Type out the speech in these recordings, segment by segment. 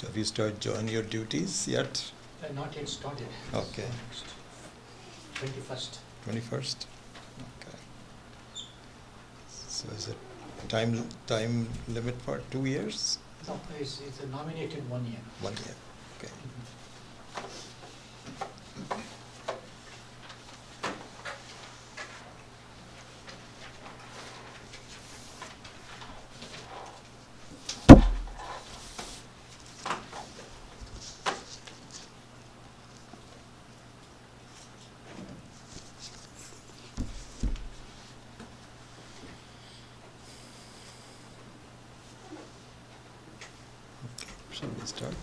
So have you started joining your duties yet? Not yet started. Okay. 21st. 21st? Okay. So is it time limit for 2 years? No, it's a nominated 1 year. 1 year. Okay. Shall we start?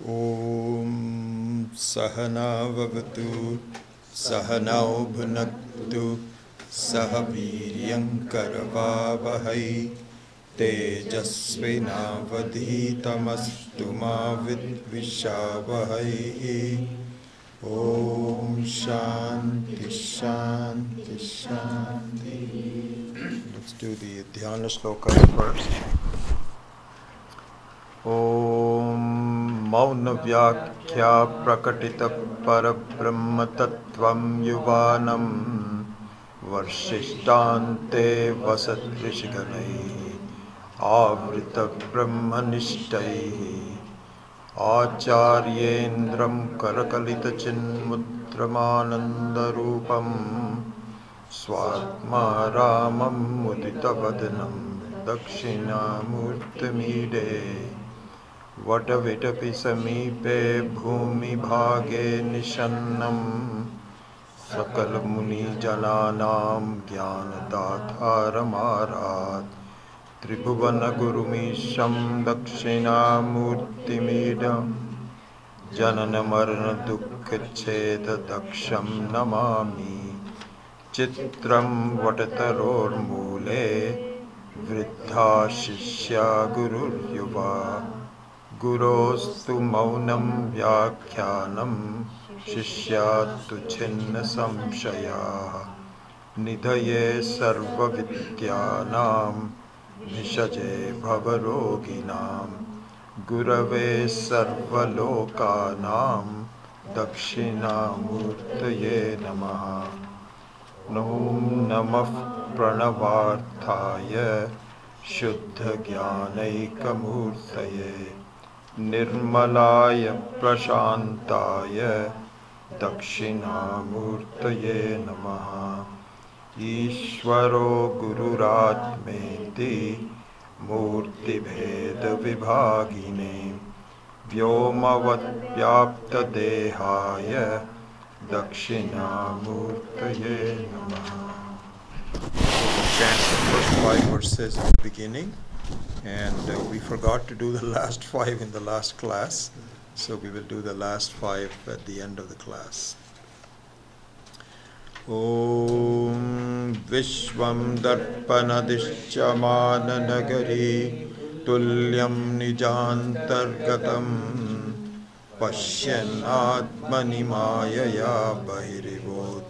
Om Sahana Vavatu Sahanau Bhunaktu Sahaviryam Karavavahai Tejasvinavadhitamastu ma vidvishavahai. Om Shanti Shanti Shanti. Let's do the dhyana slokas first. Om Mauna Vyakya Prakatita Parabrahma Tattvam Yuvanam Varshistante Vasat Rishganai Avrita Brahmanishtai Acharyendram Karakalita Chinmudramananda Rupam Swatma Ramam Mudita Vadanam Dakshina Murtimide Vatavitapi Samipe Bhumi Bhage Nishannam Sakal Muni Jananam Jnanadatharamarat Tribhuvana Gurumisham Dakshina Murtimidam Janana Marana Dukkha Cheda Daksham Namami Chitram Vatataror Mule Vriddha Shishya Gurur Yuva Gurostu Maunam Vyakhyanam Shishyatu Chinna Samshaya Nidhaye Sarva Vidyanam Nishaje Bhavaroginam Gurave Sarva Lokanam Dakshina Murtaye Namaha. Om Namah Pranavarthaya Shuddha Jnanaikamurtaye Nirmalaya Prashantaya Dakshinamurtaye Namaha. Ishvaro Gururatmeti Murti Bheda Vibhagine Vyomavat Vyapta Dehaya Dakshinamurtaye Namaha. We'll chant the first 5 verses at the beginning, and we forgot to do the last 5 in the last class, so we will do the last 5 at the end of the class. Om Vishwam Darpanadishchamana Nagari Tulyam Nijantargatam Pashyan Atmani Mayaya Bahirivot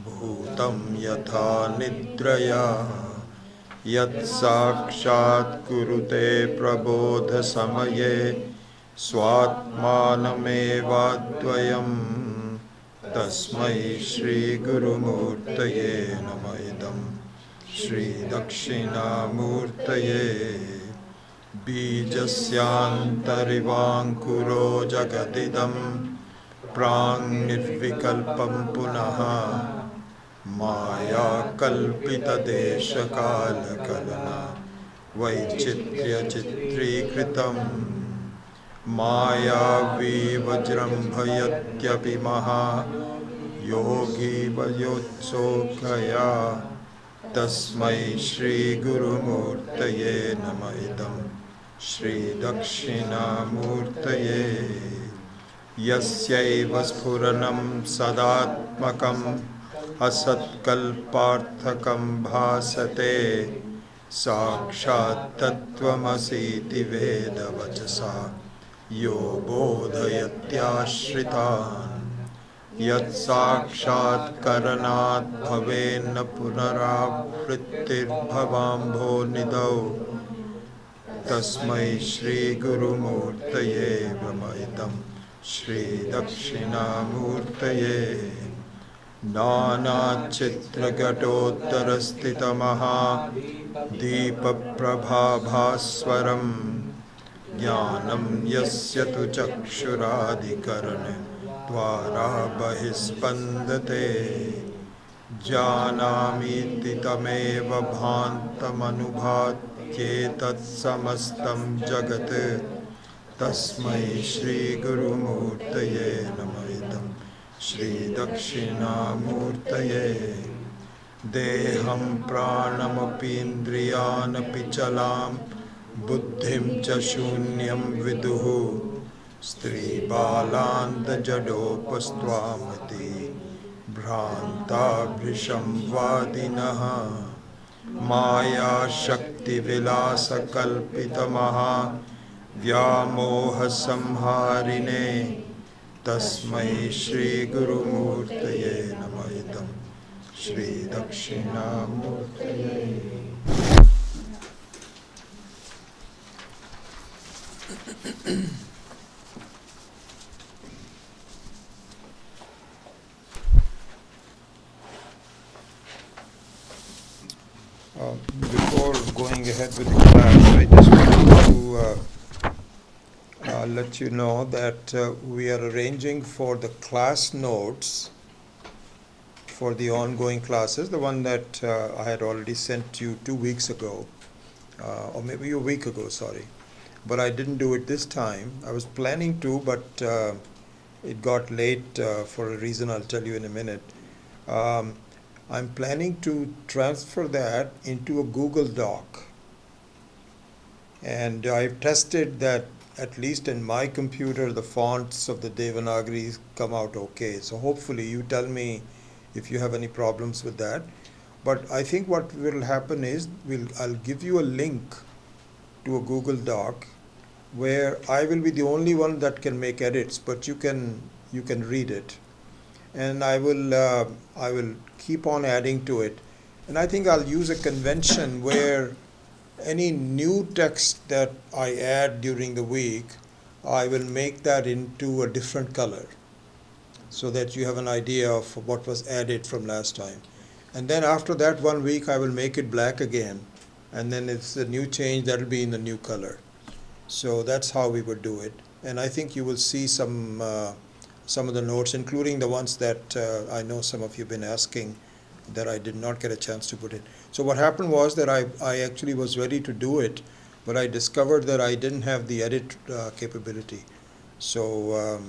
Bhutam Yatha Nidraya Yat Sakshat Kurute Prabodha Samaye Swatmanamevadvayam Tasmai Shri Guru Murtaye Namaidam Shri Dakshina Murtaye Bijasyantarivāṅkuro Jagadidam Prāṅ Nirvikalpam Punaha Maya Kalpita Desha Kala Kalana Vaichitya Chitrikritam Maya Vajram Bhayatyapi Maha Yogi Vayotsokaya Tasmai Shri Guru Murtaye Namaidam Shri Dakshina Murtaye Yasyaiva Sphuranam Sadatmakam Asatkalparthakam Bhasate साक्षात् तत्त्वमसीति वेदवचसा यो बोधयत्याश्रितान् यत् साक्षात् करणात् भवेन्न पुनरावृत्तिर्भवाम्भोनिधौ तस्मै श्रीगुरुमूर्तये नमः श्रीदक्षिणामूर्तये नानाचित्रघटोत्तरस्थितमहादीपप्रभाभास्वरम् ज्ञानं यस्य तु चक्षुरादिकरणद्वारा बहिस्पन्दते जानामीति तमेव भान्तमनुभात्येतत्समस्तं जगत् तस्मै श्रीगुरुमूर्तये नमः श्रीदक्षिणामूर्तये देहं प्राणमपीन्द्रियानपि चलां बुद्धिं च शून्यं विदुः स्त्रीबालान्तजडोपस्त्वामिति भ्रान्ताभृशं वादिनः मायाशक्तिविलासकल्पितमहा व्यामोहसंहारिणे तस्मै श्रीगुरुमूर्तये नमः श्रीदक्षिणामूर्तये। Before going ahead with the class, I just wanted to let you know that we are arranging for the class notes for the ongoing classes, the one that I had already sent you 2 weeks ago, or maybe a week ago, sorry. But I didn't do it this time. I was planning to, but it got late for a reason I'll tell you in a minute. I'm planning to transfer that into a Google Doc. And I've tested that at least in my computer, the fonts of the Devanagari come out okay. So hopefully you tell me if you have any problems with that. But I think what will happen is I'll give you a link to a Google Doc where I will be the only one that can make edits, but you can read it. And I will keep on adding to it. And I think I'll use a convention where any new text that I add during the week, I will make that into a different color so that you have an idea of what was added from last time. And then after that 1 week, I will make it black again. And then it's a new change that will be in the new color. So that's how we would do it. And I think you will see some of the notes, including the ones that I know some of you have been asking that I did not get a chance to put in. So what happened was that I actually was ready to do it, but I discovered that I didn't have the edit capability. So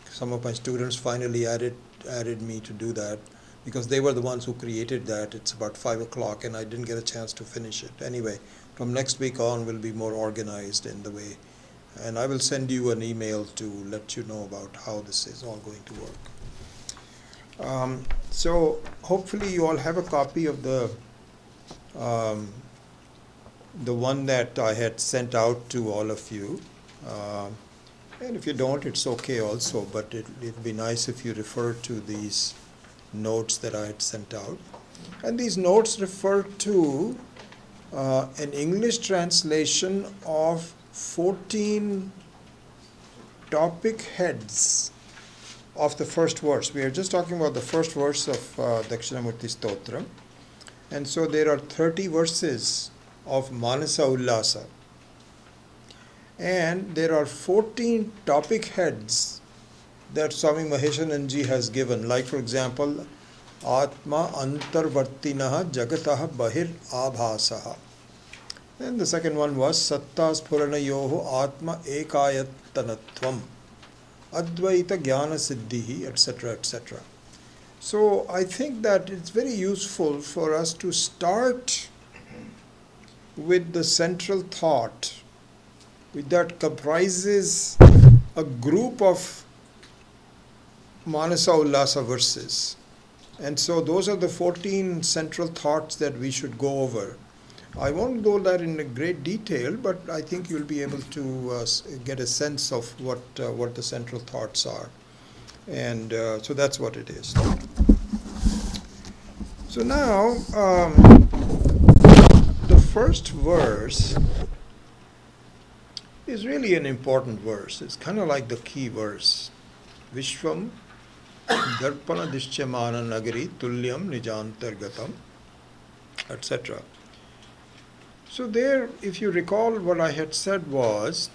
some of my students finally added me to do that because they were the ones who created that. It's about 5 o'clock and I didn't get a chance to finish it. Anyway, from next week on we'll be more organized in the way. And I will send you an email to let you know about how this is all going to work. So hopefully you all have a copy of the one that I had sent out to all of you. And if you don't, it's okay also, but it'd be nice if you refer to these notes that I had sent out. And these notes refer to an English translation of 14 topic heads of the first verse. We are just talking about the first verse of Dakshinamurti Stotra. And so there are 30 verses of Manasa Ullasa. And there are 14 topic heads that Swami Maheshananji has given. Like for example, Atma Antarvartinaha Jagataha Bahir Abhasaha. And the second one was Satta Spuranayoho Atma Ekayatanatvam Advaita Jnana Siddhihi, etc., etc. So I think that it's very useful for us to start with the central thought that comprises a group of Manasa Ullasa verses. And so those are the 14 central thoughts that we should go over. I won't go there in a great detail, but I think you'll be able to get a sense of what the central thoughts are. And so that's what it is. So now, the first verse is really an important verse. It's kind of like the key verse. Vishwam darpana dischamana nagari tulyam nijantargatam, etc. So there, if you recall, what I had said was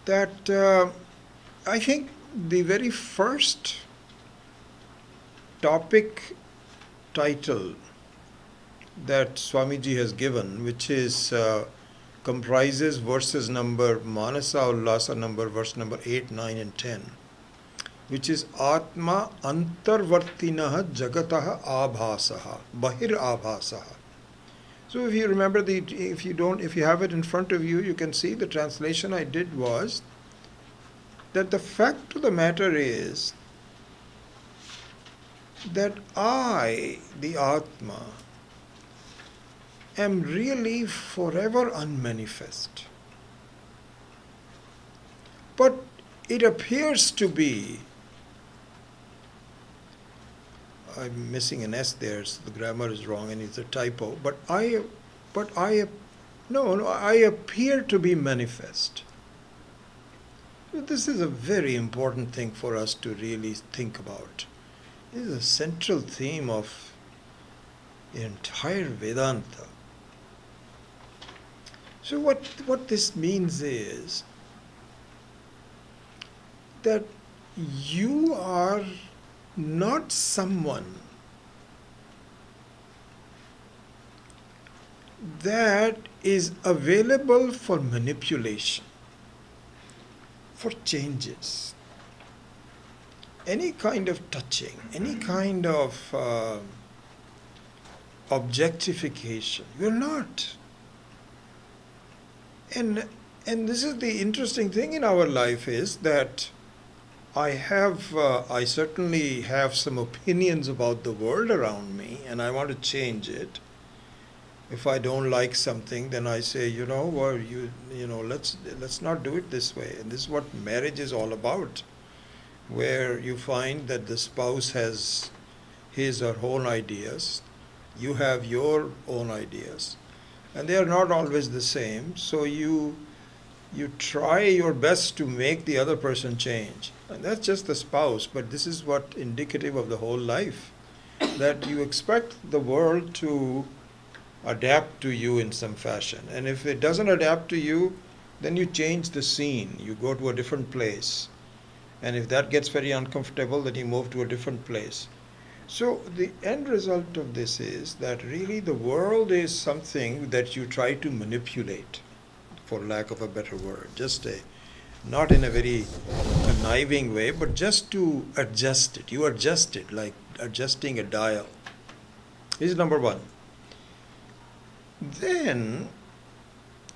that I think the very first topic title that Swamiji has given, which is comprises verses number Manasa Ullasa number, verse number 8, 9 and 10, which is Atma Antarvartinaha Jagataha Abhasaha, Bahir Abhasaha. So if you remember if you have it in front of you, you can see the translation I did was that the fact of the matter is that I, the Atma, am really forever unmanifest. But it appears to be, I'm missing an S there, so the grammar is wrong and it's a typo, but I appear to be manifest. This is a very important thing for us to really think about. This is a central theme of the entire Vedanta. So what this means is that you are not someone that is available for manipulation, for changes, any kind of touching, any kind of objectification. You're not. And this is the interesting thing in our life is that I certainly have some opinions about the world around me, and I want to change it. If I don't like something, then I say, let's not do it this way. And this is what marriage is all about, where you find that the spouse has his or her own ideas, you have your own ideas, and they are not always the same. So you try your best to make the other person change. And that's just the spouse, but this is what indicative of the whole life, that you expect the world to adapt to you in some fashion. And if it doesn't adapt to you, then you change the scene. You go to a different place. And if that gets very uncomfortable, then you move to a different place. So the end result of this is that really the world is something that you try to manipulate, for lack of a better word. Not in a very conniving way, but just to adjust it. You adjust it like adjusting a dial. This is number one. Then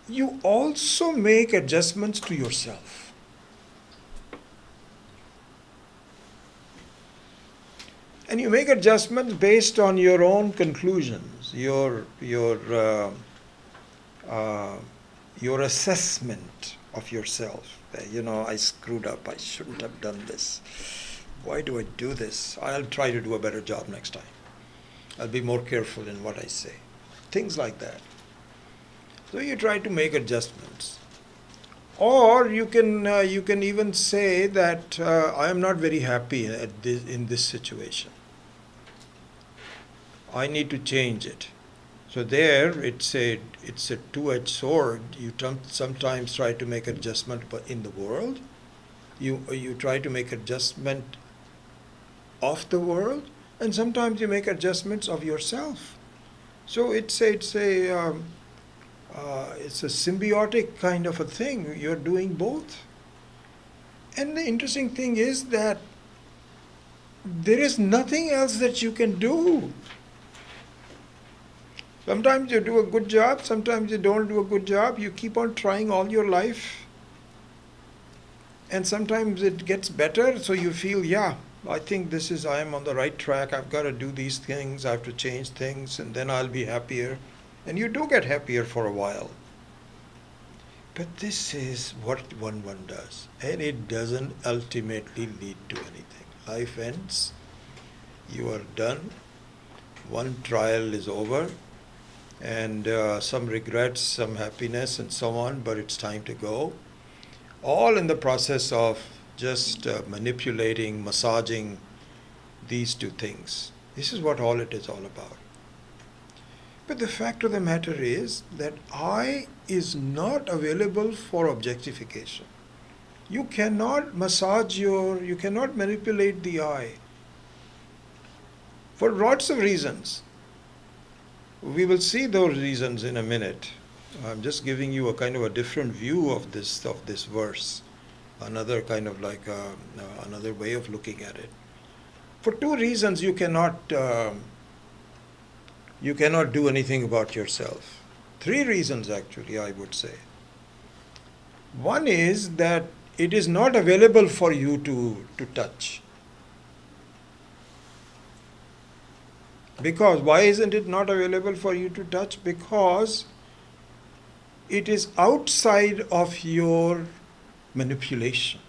you also make adjustments to yourself. And you make adjustments based on your own conclusions, your assessment of yourself. I screwed up. I shouldn't have done this. Why do I do this? I'll try to do a better job next time. I'll be more careful in what I say. Things like that. So you try to make adjustments. Or you can even say that I am not very happy in this situation. I need to change it. So there, it's a two-edged sword. You sometimes try to make adjustment in the world. You try to make adjustment of the world, and sometimes you make adjustments of yourself. So it's a symbiotic kind of a thing. You're doing both. And the interesting thing is that there is nothing else that you can do. Sometimes you do a good job, sometimes you don't do a good job. You keep on trying all your life. And sometimes it gets better, so you feel, I think I am on the right track, I've got to do these things, I have to change things, and then I'll be happier. And you do get happier for a while. But this is what one does, and it doesn't ultimately lead to anything. Life ends, you are done, one trial is over, and some regrets, some happiness, and so on, but it's time to go. All in the process of just manipulating, massaging these two things. This is what all it is all about. But the fact of the matter is that I is not available for objectification. You cannot you cannot manipulate the I for lots of reasons. We will see those reasons in a minute. I'm just giving you a kind of a different view of this verse, another kind of like another way of looking at it. For two reasons, you cannot do anything about yourself. Three reasons, actually, I would say. One is that it is not available for you to touch. Because why isn't it not available for you to touch? Because it is outside of your manipulation.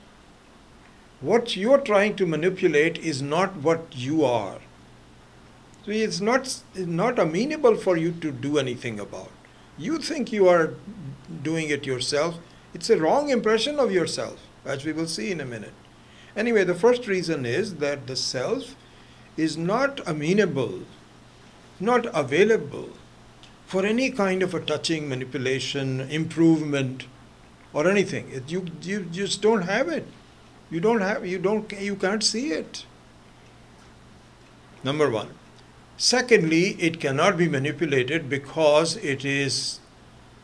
What you are trying to manipulate is not what you are. So it's not amenable for you to do anything about. You think you are doing it yourself. It's a wrong impression of yourself, as we will see in a minute. Anyway, the first reason is that the self is not amenable, not available for any kind of a touching, manipulation, improvement, or anything. You just don't have it. You can't see it. Number one. Secondly, it cannot be manipulated because it is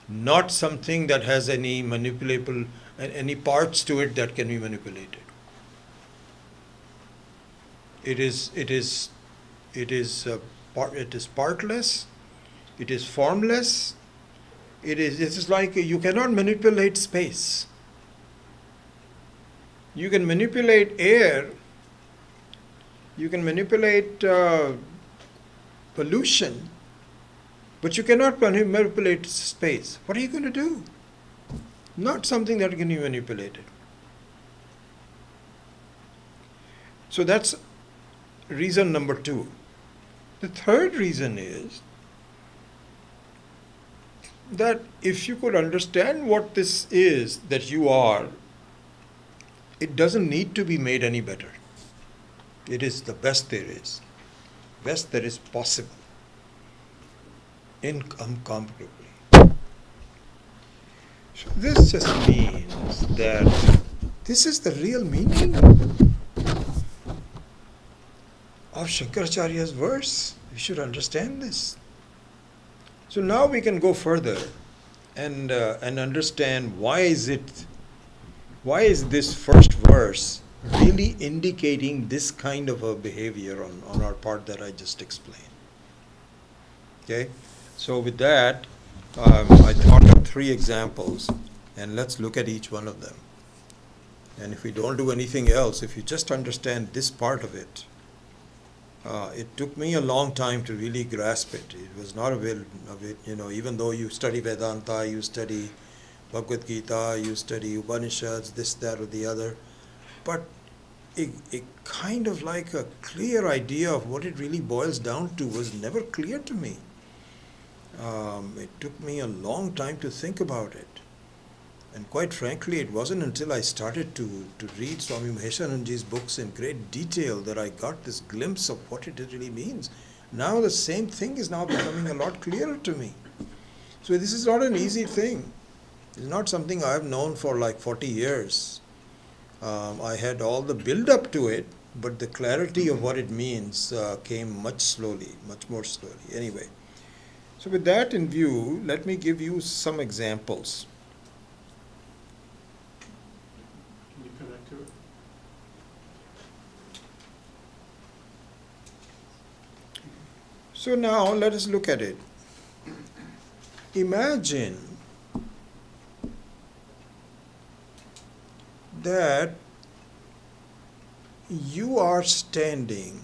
not something that has any manipulable, any parts to it that can be manipulated. It is partless. It is formless. It is like you cannot manipulate space. You can manipulate air. You can manipulate pollution, but you cannot manipulate space. What are you going to do? Not something that can be manipulated. So that's reason number two. The third reason is that if you could understand what this is that you are, it doesn't need to be made any better. It is the best there is. Best that is possible, incomparably. So this just means that this is the real meaning of Shankaracharya's verse. We should understand this. So now we can go further and understand why is this first verse really indicating this kind of a behavior on our part that I just explained. Okay, so with that, I thought of 3 examples, and let's look at each one of them. And if we don't do anything else, if you just understand this part of it, it took me a long time to really grasp it. It was not available, even though you study Vedanta, you study Bhagavad Gita, you study Upanishads, this, that, or the other, but a kind of like a clear idea of what it really boils down to was never clear to me. It took me a long time to think about it. And quite frankly, it wasn't until I started to read Swami Maheshananji's books in great detail that I got this glimpse of what it really means. Now the same thing is now becoming a lot clearer to me. So this is not an easy thing. It's not something I have known for like 40 years. I had all the build-up to it, but the clarity of what it means came much more slowly. Anyway, so with that in view, let me give you some examples. Can you come back to it? So now let us look at it. Imagine that you are standing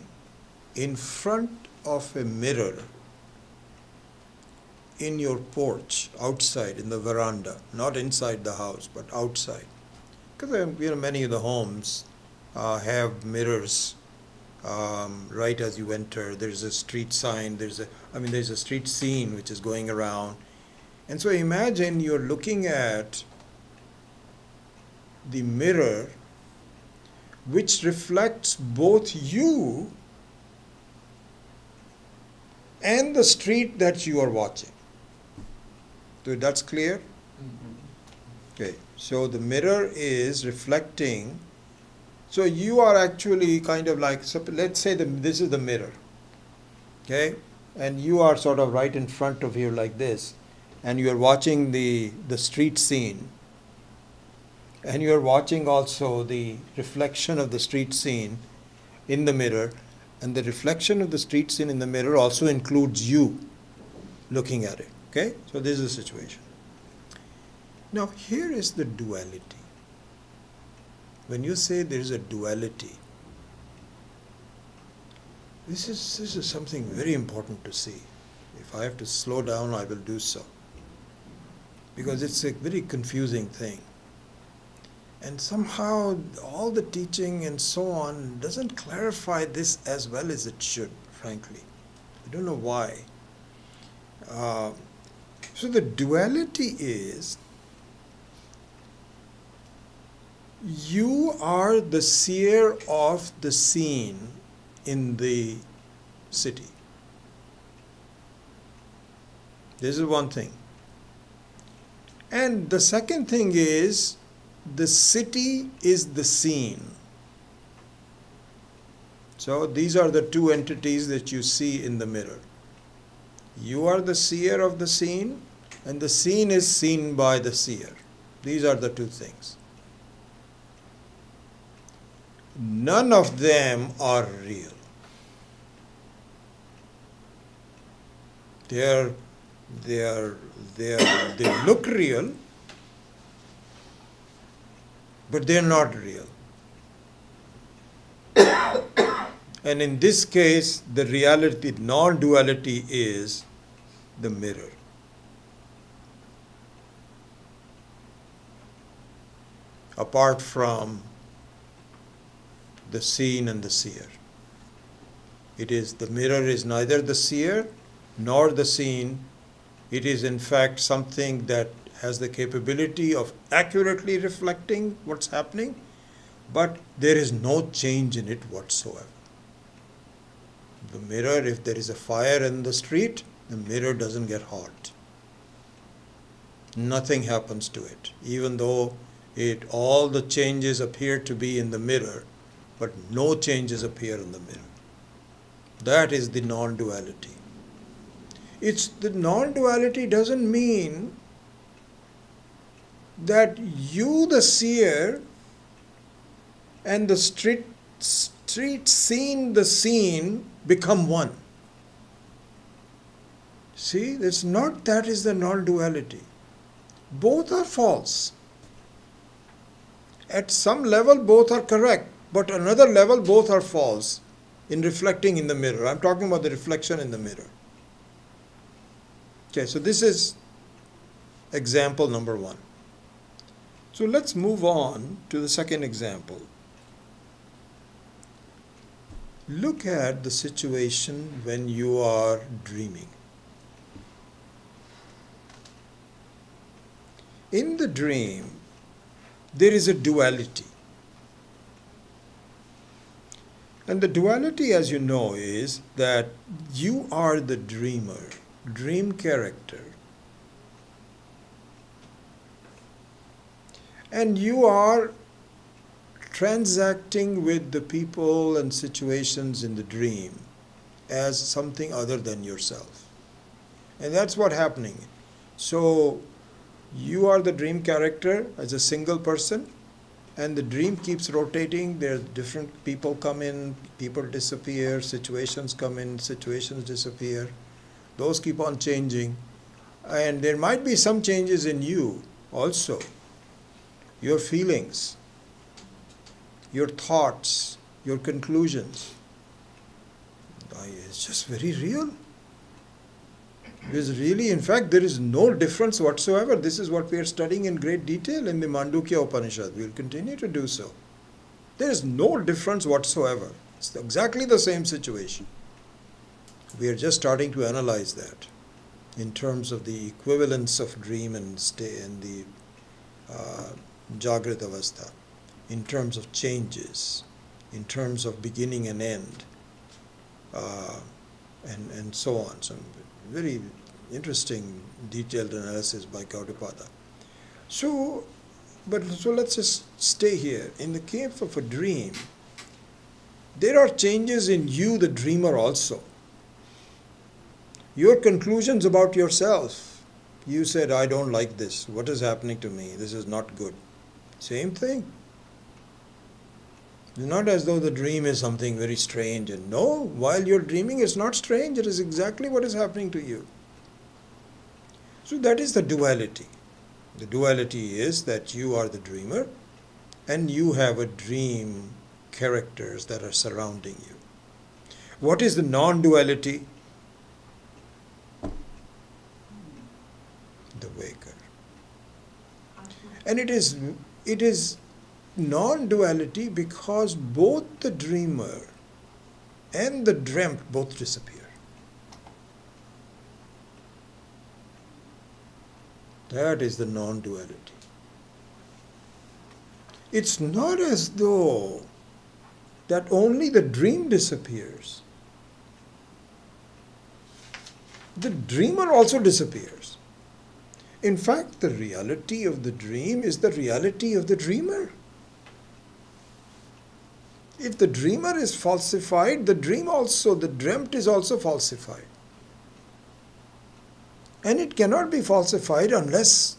in front of a mirror in your porch, outside, in the veranda, not inside the house, but outside. Because many of the homes have mirrors right as you enter. There's a street sign, there's a street scene which is going around. And so imagine you're looking at the mirror which reflects both you and the street that you are watching. So that's clear? Okay, so the mirror is reflecting. So you are actually kind of like, so let's say this is the mirror, okay? And you are sort of right in front of here like this, and you are watching the street scene. And you are watching also the reflection of the street scene in the mirror. And the reflection of the street scene in the mirror also includes you looking at it. Okay? So this is the situation. Now here is the duality. When you say there is a duality, this is something very important to see. If I have to slow down, I will do so. Because it's a very confusing thing. And somehow all the teaching and so on doesn't clarify this as well as it should, frankly. I don't know why. So the duality is, you are the seer of the scene in the city. This is one thing. And the second thing is, the city is the scene. So these are the two entities that you see in the mirror. You are the seer of the scene, and the scene is seen by the seer. These are the two things. None of them are real. They look real, but they are not real. And in this case, the reality, non-duality is the mirror. Apart from the seen and the seer. It is, the mirror is neither the seer nor the seen. It is in fact something that has the capability of accurately reflecting what's happening, but there is no change in it whatsoever. The mirror, if there is a fire in the street, the mirror doesn't get hot. Nothing happens to it, even though all the changes appear to be in the mirror, but no changes appear in the mirror. That is the non-duality. The non-duality doesn't mean that you, the seer, and the street scene, the scene, become one. See, it's not that is the non-duality. Both are false. At some level, both are correct, but another level, both are false in reflecting in the mirror. I'm talking about the reflection in the mirror. Okay, so this is example number one. So let's move on to the second example. Look at the situation when you are dreaming. In the dream, there is a duality. And the duality, as you know, is that you are the dreamer, dream character. And you are transacting with the people and situations in the dream as something other than yourself. And that's what's happening. So you are the dream character as a single person, and the dream keeps rotating. There are different people come in, people disappear, situations come in, situations disappear. Those keep on changing. And there might be some changes in you also. Your feelings, your thoughts, your conclusions. It's just very real. Because really, in fact, there is no difference whatsoever. This is what we are studying in great detail in the Mandukya Upanishad. We will continue to do so. There is no difference whatsoever. It's exactly the same situation. We are just starting to analyze that in terms of the equivalence of dream and stay in the Jagrat Avastha, in terms of changes, in terms of beginning and end, and so on. Some very interesting detailed analysis by Gaudapada. So let's just stay here. In the case of a dream, there are changes in you, the dreamer, also. Your conclusions about yourself. You said, I don't like this. What is happening to me? This is not good. Same thing. It's not as though the dream is something very strange. And no, while you're dreaming, it's not strange. It is exactly what is happening to you. So that is the duality. The duality is that you are the dreamer and you have a dream characters that are surrounding you. What is the non-duality? The waker. And it is non-duality because both the dreamer and the dreamt both disappear. That is the non-duality. It's not as though that only the dream disappears. The dreamer also disappears. In fact, the reality of the dream is the reality of the dreamer. If the dreamer is falsified, the dreamt is also falsified. And it cannot be falsified unless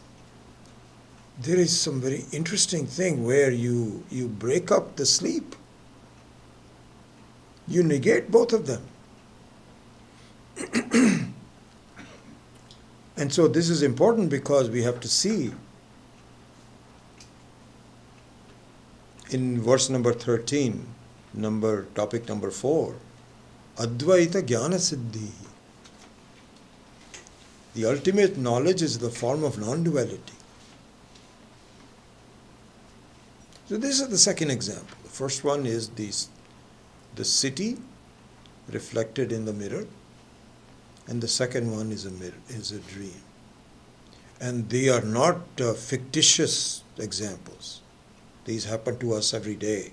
there is some very interesting thing where you break up the sleep. You negate both of them. And so this is important because we have to see in verse number 13, topic number 4, Advaita Jnana Siddhi. The ultimate knowledge is the form of non-duality. So this is the second example. The first one is the city reflected in the mirror, and the second one is a dream. And they are not fictitious examples. These happen to us every day.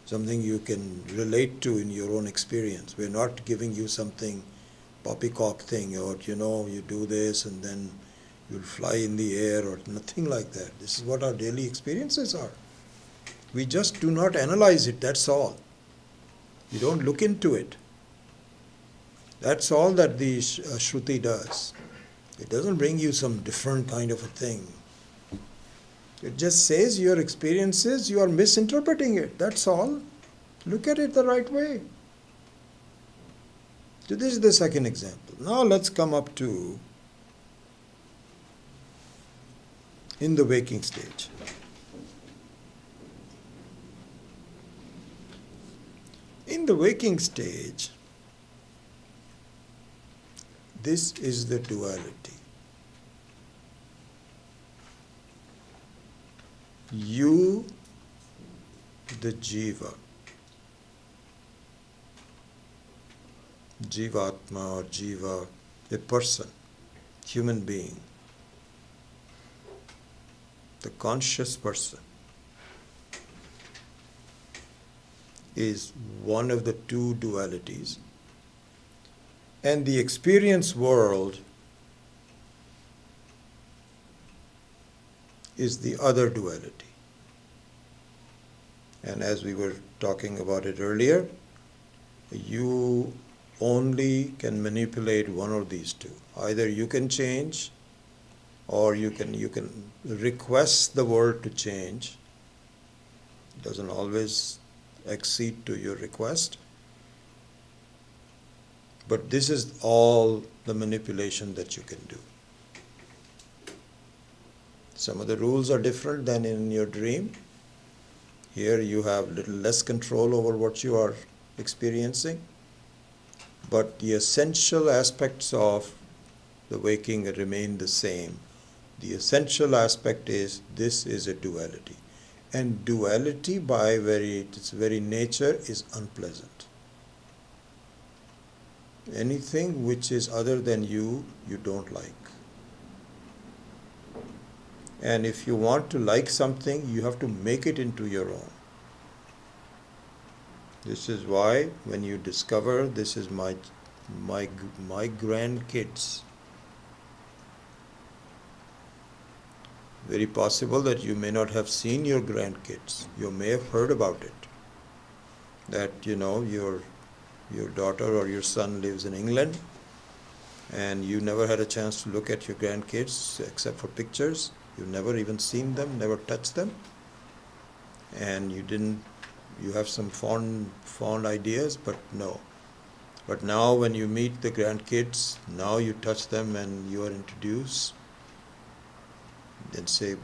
Something you can relate to in your own experience. We're not giving you something poppycock thing, or you do this and then you'll fly in the air, or nothing like that. This is what our daily experiences are. We just do not analyze it, that's all. We don't look into it. That's all that the Shruti does. It doesn't bring you some different kind of a thing. It just says your experiences, you are misinterpreting it, that's all. Look at it the right way. So this is the second example. Now let's come up to in the waking stage. In the waking stage, this is the duality. You, the Jiva, Jivatma or Jiva, a person, human being, the conscious person, is one of the two dualities, and the experience world is the other duality. And as we were talking about it earlier, you only can manipulate one of these two. Either you can change, or you can request the world to change. It doesn't always accede to your request. But this is all the manipulation that you can do. Some of the rules are different than in your dream. Here you have little less control over what you are experiencing, but the essential aspects of the waking remain the same. The essential aspect is this is a duality. And duality by its very nature is unpleasant. Anything which is other than you, you don't like. And if you want to like something, you have to make it into your own. This is why when you discover this is my grandkids, very possible that you may not have seen your grandkids. You may have heard about it. That, your daughter or your son lives in England and you never had a chance to look at your grandkids except for pictures. You've never even seen them, never touched them. And you have some fond ideas, but no. But now when you meet the grandkids, now you touch them and you are introduced. Then say,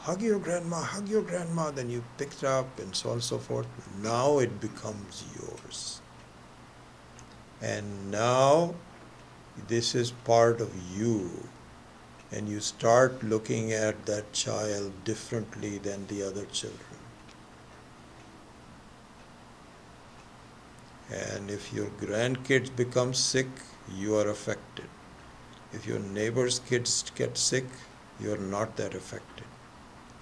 hug your grandma, then you pick it up and so on and so forth. Now it becomes yours. And now this is part of you. And you start looking at that child differently than the other children. And if your grandkids become sick, you are affected. If your neighbor's kids get sick, you are not that affected.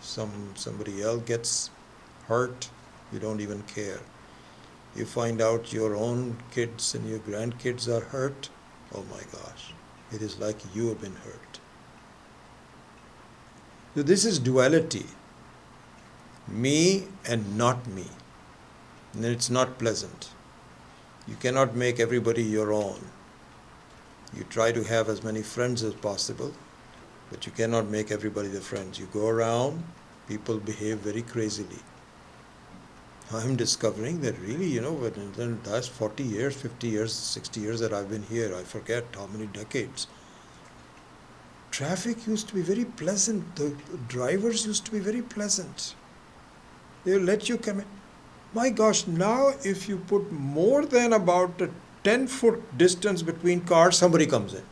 Somebody else gets hurt, you don't even care. You find out your own kids and your grandkids are hurt, oh my gosh, it is like you have been hurt. So this is duality. Me and not me. And it's not pleasant. You cannot make everybody your own. You try to have as many friends as possible, but you cannot make everybody the friends. You go around, people behave very crazily. I'm discovering that really, in the last 40 years, 50 years, 60 years that I've been here, I forget how many decades, traffic used to be very pleasant. The drivers used to be very pleasant. They'll let you come in. My gosh, now if you put more than about a 10-foot distance between cars, somebody comes in.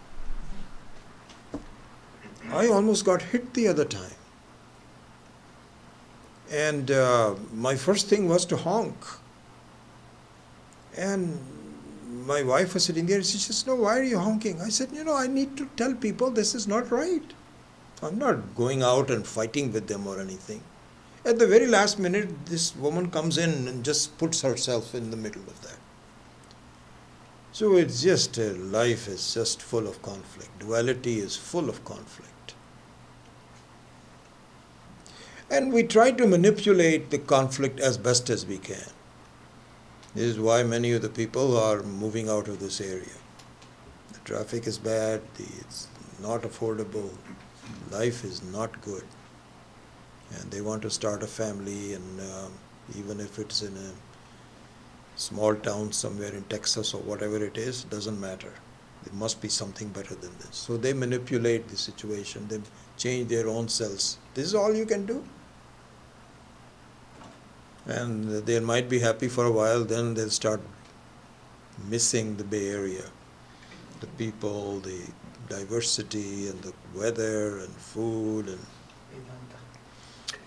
I almost got hit the other time. And my first thing was to honk. And my wife was sitting there, she says, no, why are you honking? I said, I need to tell people this is not right. I'm not going out and fighting with them or anything. At the very last minute, this woman comes in and just puts herself in the middle of that. So it's just, life is just full of conflict. Duality is full of conflict. And we try to manipulate the conflict as best as we can. This is why many of the people are moving out of this area. The traffic is bad, it's not affordable, life is not good. And they want to start a family, and even if it's in a small town somewhere in Texas or whatever it is, doesn't matter. There must be something better than this. So they manipulate the situation, they change their own selves. This is all you can do. And they might be happy for a while, then they'll start missing the Bay Area. The people, the diversity, and the weather, and food, and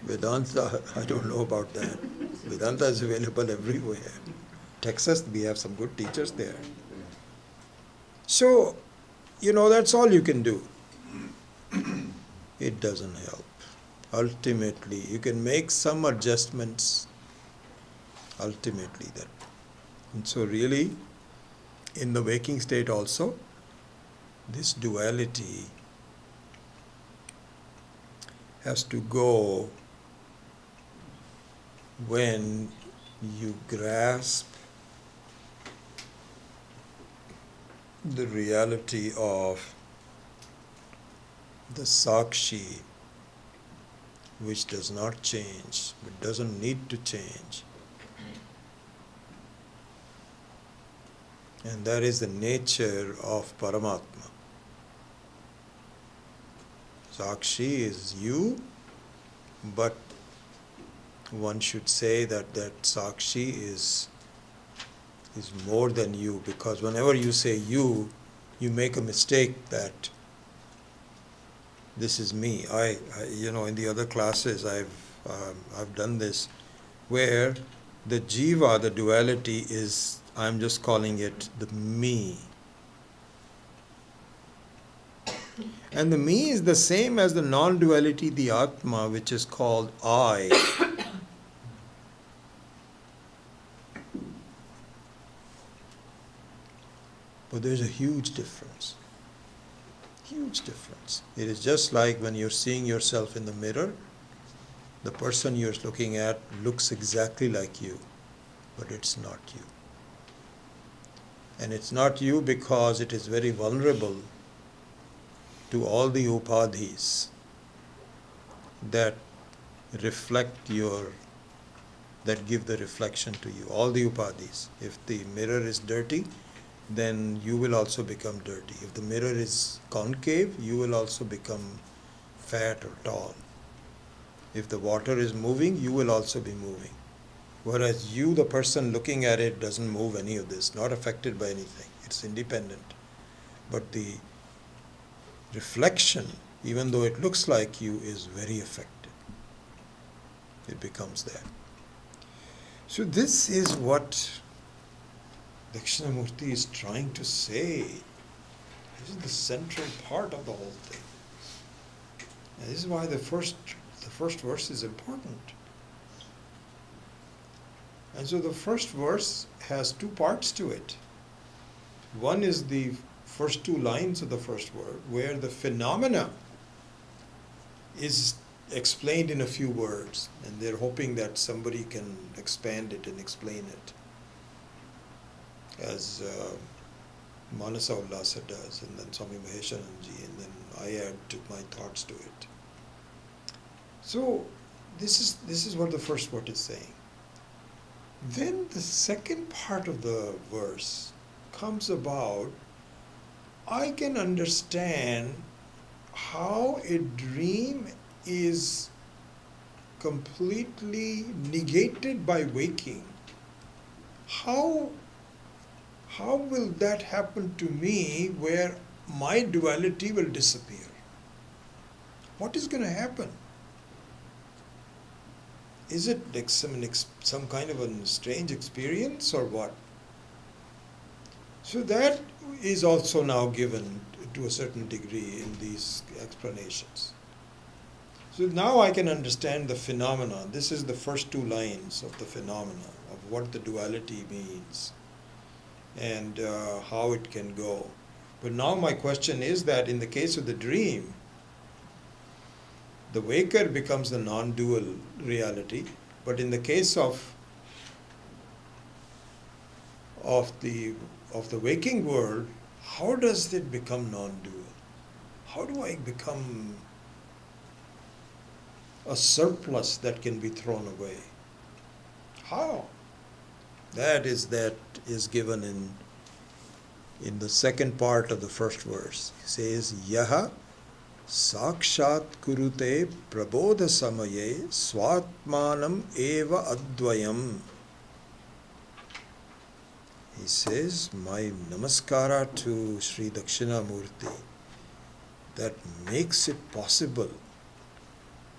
Vedanta, I don't know about that. Vedanta is available everywhere. Texas, we have some good teachers there. So, that's all you can do. It doesn't help. Ultimately, you can make some adjustments. Ultimately, that. And so really, in the waking state also, this duality has to go when you grasp the reality of the Sakshi, which does not change, but doesn't need to change. And that is the nature of Paramatma. Sakshi is you, but one should say that Sakshi is more than you, because whenever you say you make a mistake that this is me. I in the other classes I've done this, where the jiva, the duality, is, I'm just calling it the me. And the me is the same as the non-duality, the Atma, which is called I. But there's a huge difference. Huge difference. It is just like when you're seeing yourself in the mirror, the person you're looking at looks exactly like you, but it's not you. And it's not you because it is very vulnerable to all the upadhis that reflect that give the reflection to you. All the upadhis. If the mirror is dirty, then you will also become dirty. If the mirror is concave, you will also become fat or tall. If the water is moving, you will also be moving. Whereas you, the person looking at it, doesn't move any of this, not affected by anything. It's independent. But the reflection, even though it looks like you, is very affected. It becomes that. So this is what Dakshinamurti is trying to say. This is the central part of the whole thing. And this is why the first verse is important. And so the first verse has two parts to it. One is the first two lines of the first word, where the phenomena is explained in a few words, and they're hoping that somebody can expand it and explain it, as Manasa Ullasa does, and then Swami Maheshananji, and then I add my thoughts to it. So this is what the first word is saying. Then the second part of the verse comes about. I can understand how a dream is completely negated by waking. How will that happen to me where my duality will disappear? What is going to happen? Is it like some kind of a strange experience or what? So that is also now given to a certain degree in these explanations. So now I can understand the phenomena. This is the first two lines of the phenomena, of what the duality means and how it can go. But now my question is that in the case of the dream, the waker becomes the non-dual reality, but in the case of the waking world, how does it become non-dual? How do I become a surplus that can be thrown away? How? That is given in the second part of the first verse. It says, Yaha Sakshat Kurute Prabodha Samaye Swatmanam Eva Advayam. He says, my namaskara to Sri Dakshinamurti, that makes it possible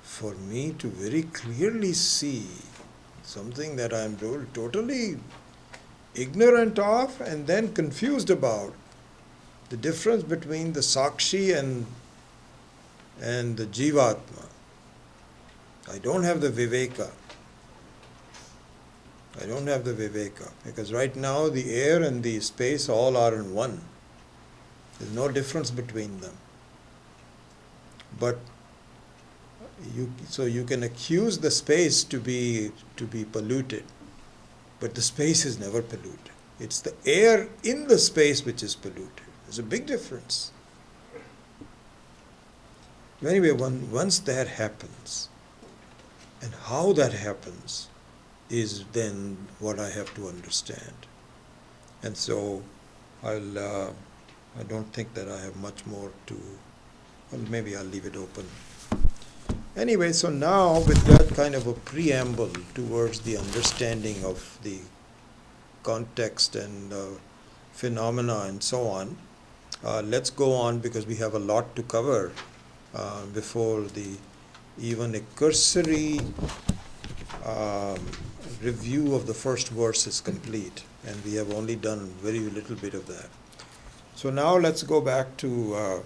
for me to very clearly see something that I am totally ignorant of and then confused about, the difference between the Sakshi and the Jivatma. I don't have the Viveka. I don't have the Viveka, because right now the air and the space all are in one. There's no difference between them. But you can accuse the space to be polluted, but the space is never polluted. It's the air in the space which is polluted. There's a big difference. Anyway, once that happens, and how that happens is then what I have to understand. And so I don't think that I have much more to, well, maybe I'll leave it open. Anyway, so now with that kind of a preamble towards the understanding of the context and phenomena and so on, let's go on because we have a lot to cover before the even a cursory review of the first verse is complete, and we have only done very little bit of that. So now let's go back to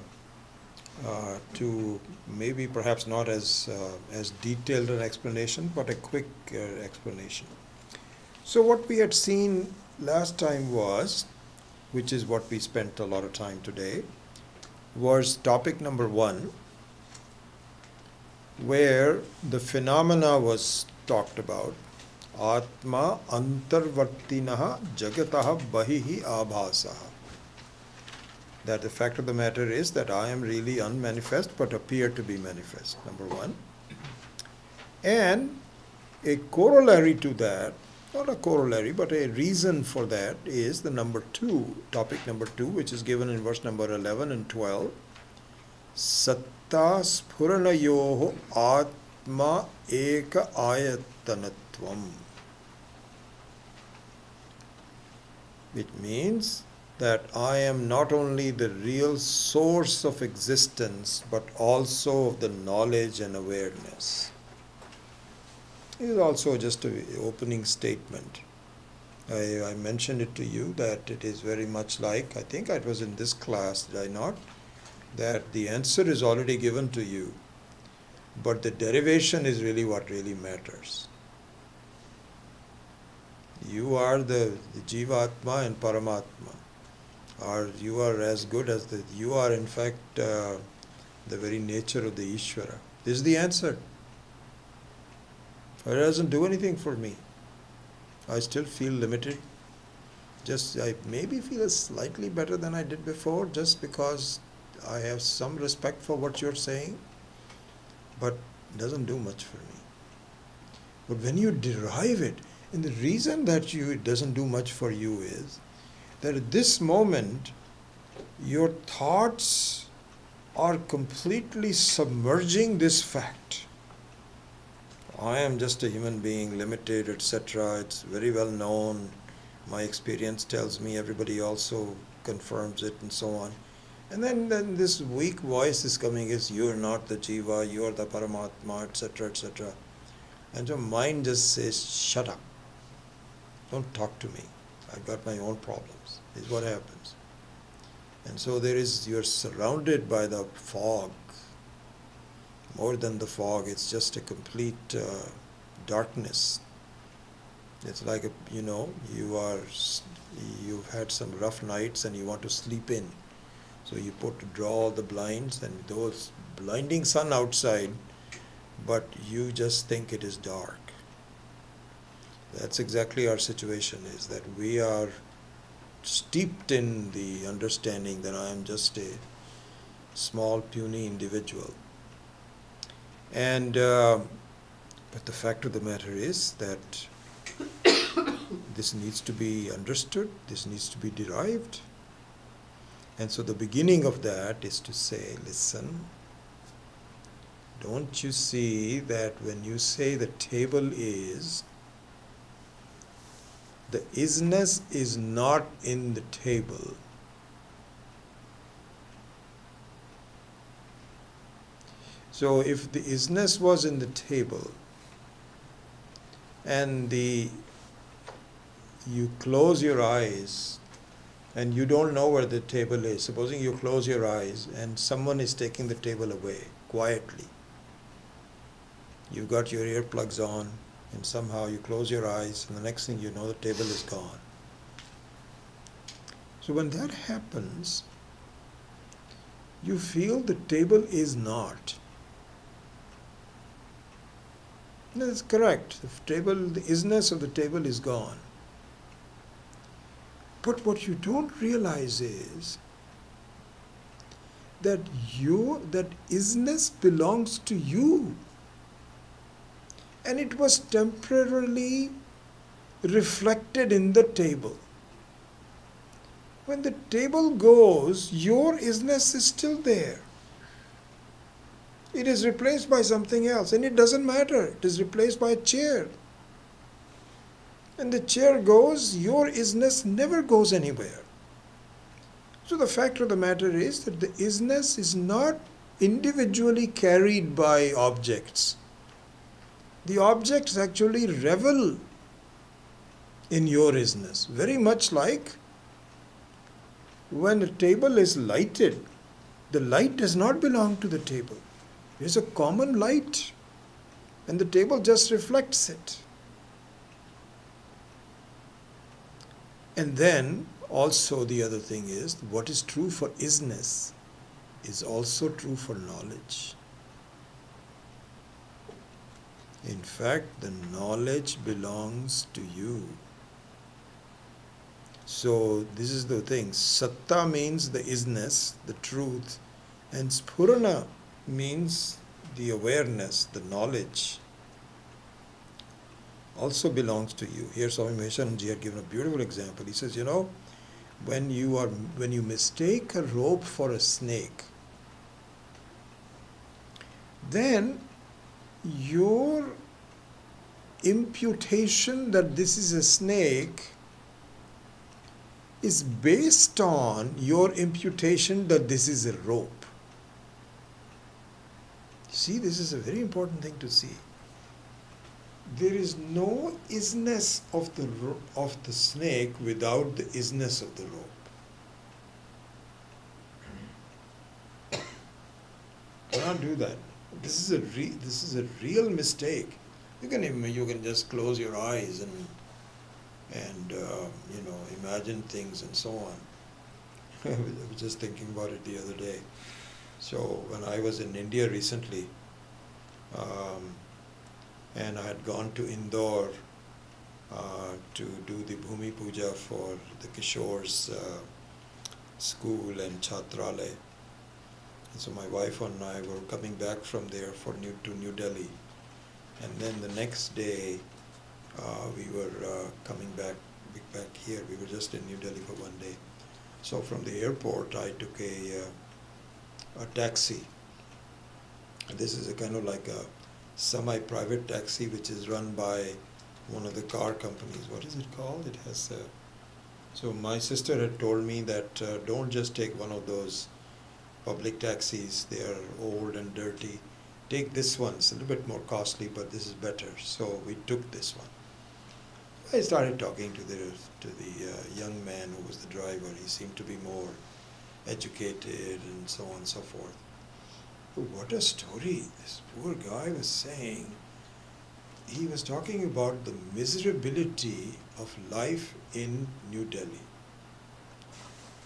maybe perhaps not as detailed an explanation, but a quick explanation. So what we had seen last time was, which is what we spent a lot of time today, was topic number 1, where the phenomena was talked about. Atma antarvartinaha jagataha bahihi abhasaha. That the fact of the matter is that I am really unmanifest but appear to be manifest, number 1. And a corollary to that, not a corollary, but a reason for that is the number 2, topic number 2, which is given in verse number 11 and 12. Satta spuranayoho atma eka ayatanatvam. Which means that I am not only the real source of existence, but also of the knowledge and awareness. It is also just an opening statement. I mentioned it to you that it is very much like, I think it was in this class, did I not? That the answer is already given to you, but the derivation is really what really matters. You are the Jivatma and Paramatma. Or you are as good as you are in fact the very nature of the Ishvara. This is the answer. It doesn't do anything for me. I still feel limited. I maybe feel slightly better than I did before, just because I have some respect for what you're saying, but it doesn't do much for me. But when you derive it, and the reason that it doesn't do much for you is that at this moment, your thoughts are completely submerging this fact. I am just a human being, limited, etc. It's very well known. My experience tells me, everybody also confirms it, and so on. And then this weak voice is coming, is you're not the Jiva, you're the Paramatma, etc., etc. And your mind just says, shut up. Don't talk to me. I've got my own problems, is what happens. And so you're surrounded by the fog. More than the fog, it's just a complete darkness. It's like, you've had some rough nights and you want to sleep in. So you draw all the blinds and those blinding sun outside, but you just think it is dark. That's exactly our situation, is that we are steeped in the understanding that I am just a small, puny individual. And but the fact of the matter is that this needs to be understood, this needs to be derived. And so the beginning of that is to say, listen, don't you see that when you say the table is, the isness is not in the table. So if the isness was in the table and you close your eyes and you don't know where the table is, supposing you close your eyes and someone is taking the table away quietly. You've got your earplugs on and somehow you close your eyes and the next thing you know, the table is gone. So when that happens, you feel the table is not. That's correct. The isness of the table is gone. But what you don't realize is that that isness belongs to you. And it was temporarily reflected in the table. When the table goes, your isness is still there. It is replaced by something else, and it doesn't matter. It is replaced by a chair. And the chair goes, your isness never goes anywhere. So the fact of the matter is that the isness is not individually carried by objects. The objects actually revel in your isness. Very much like when a table is lighted, the light does not belong to the table. It is a common light, and the table just reflects it. And then also the other thing is, what is true for isness is also true for knowledge. In fact, the knowledge belongs to you. So this is the thing. Satta means the isness, the truth, and spurana means the awareness, the knowledge, also belongs to you. Here Swami Maheshanji had given a beautiful example. He says, when you mistake a rope for a snake, then your imputation that this is a snake is based on your imputation that this is a rope. See, this is a very important thing to see. There is no isness of the snake without the isness of the rope. Cannot do that. This is a real mistake. You can just close your eyes and imagine things and so on. I was just thinking about it the other day. So when I was in India recently, and I had gone to Indore to do the Bhumi Puja for the Kishores school and Chhatralay. And so my wife and I were coming back from there to New Delhi. And then the next day we were coming back here. We were just in New Delhi for one day. So from the airport I took a taxi. This is a kind of like a semi-private taxi which is run by one of the car companies. What is it called? It has so my sister had told me that don't just take one of those public taxis. They are old and dirty. Take this one. It's a little bit more costly, but this is better. So we took this one. I started talking to the young man who was the driver. He seemed to be more educated and so on and so forth. What a story this poor guy was saying. He was talking about the miserability of life in New Delhi.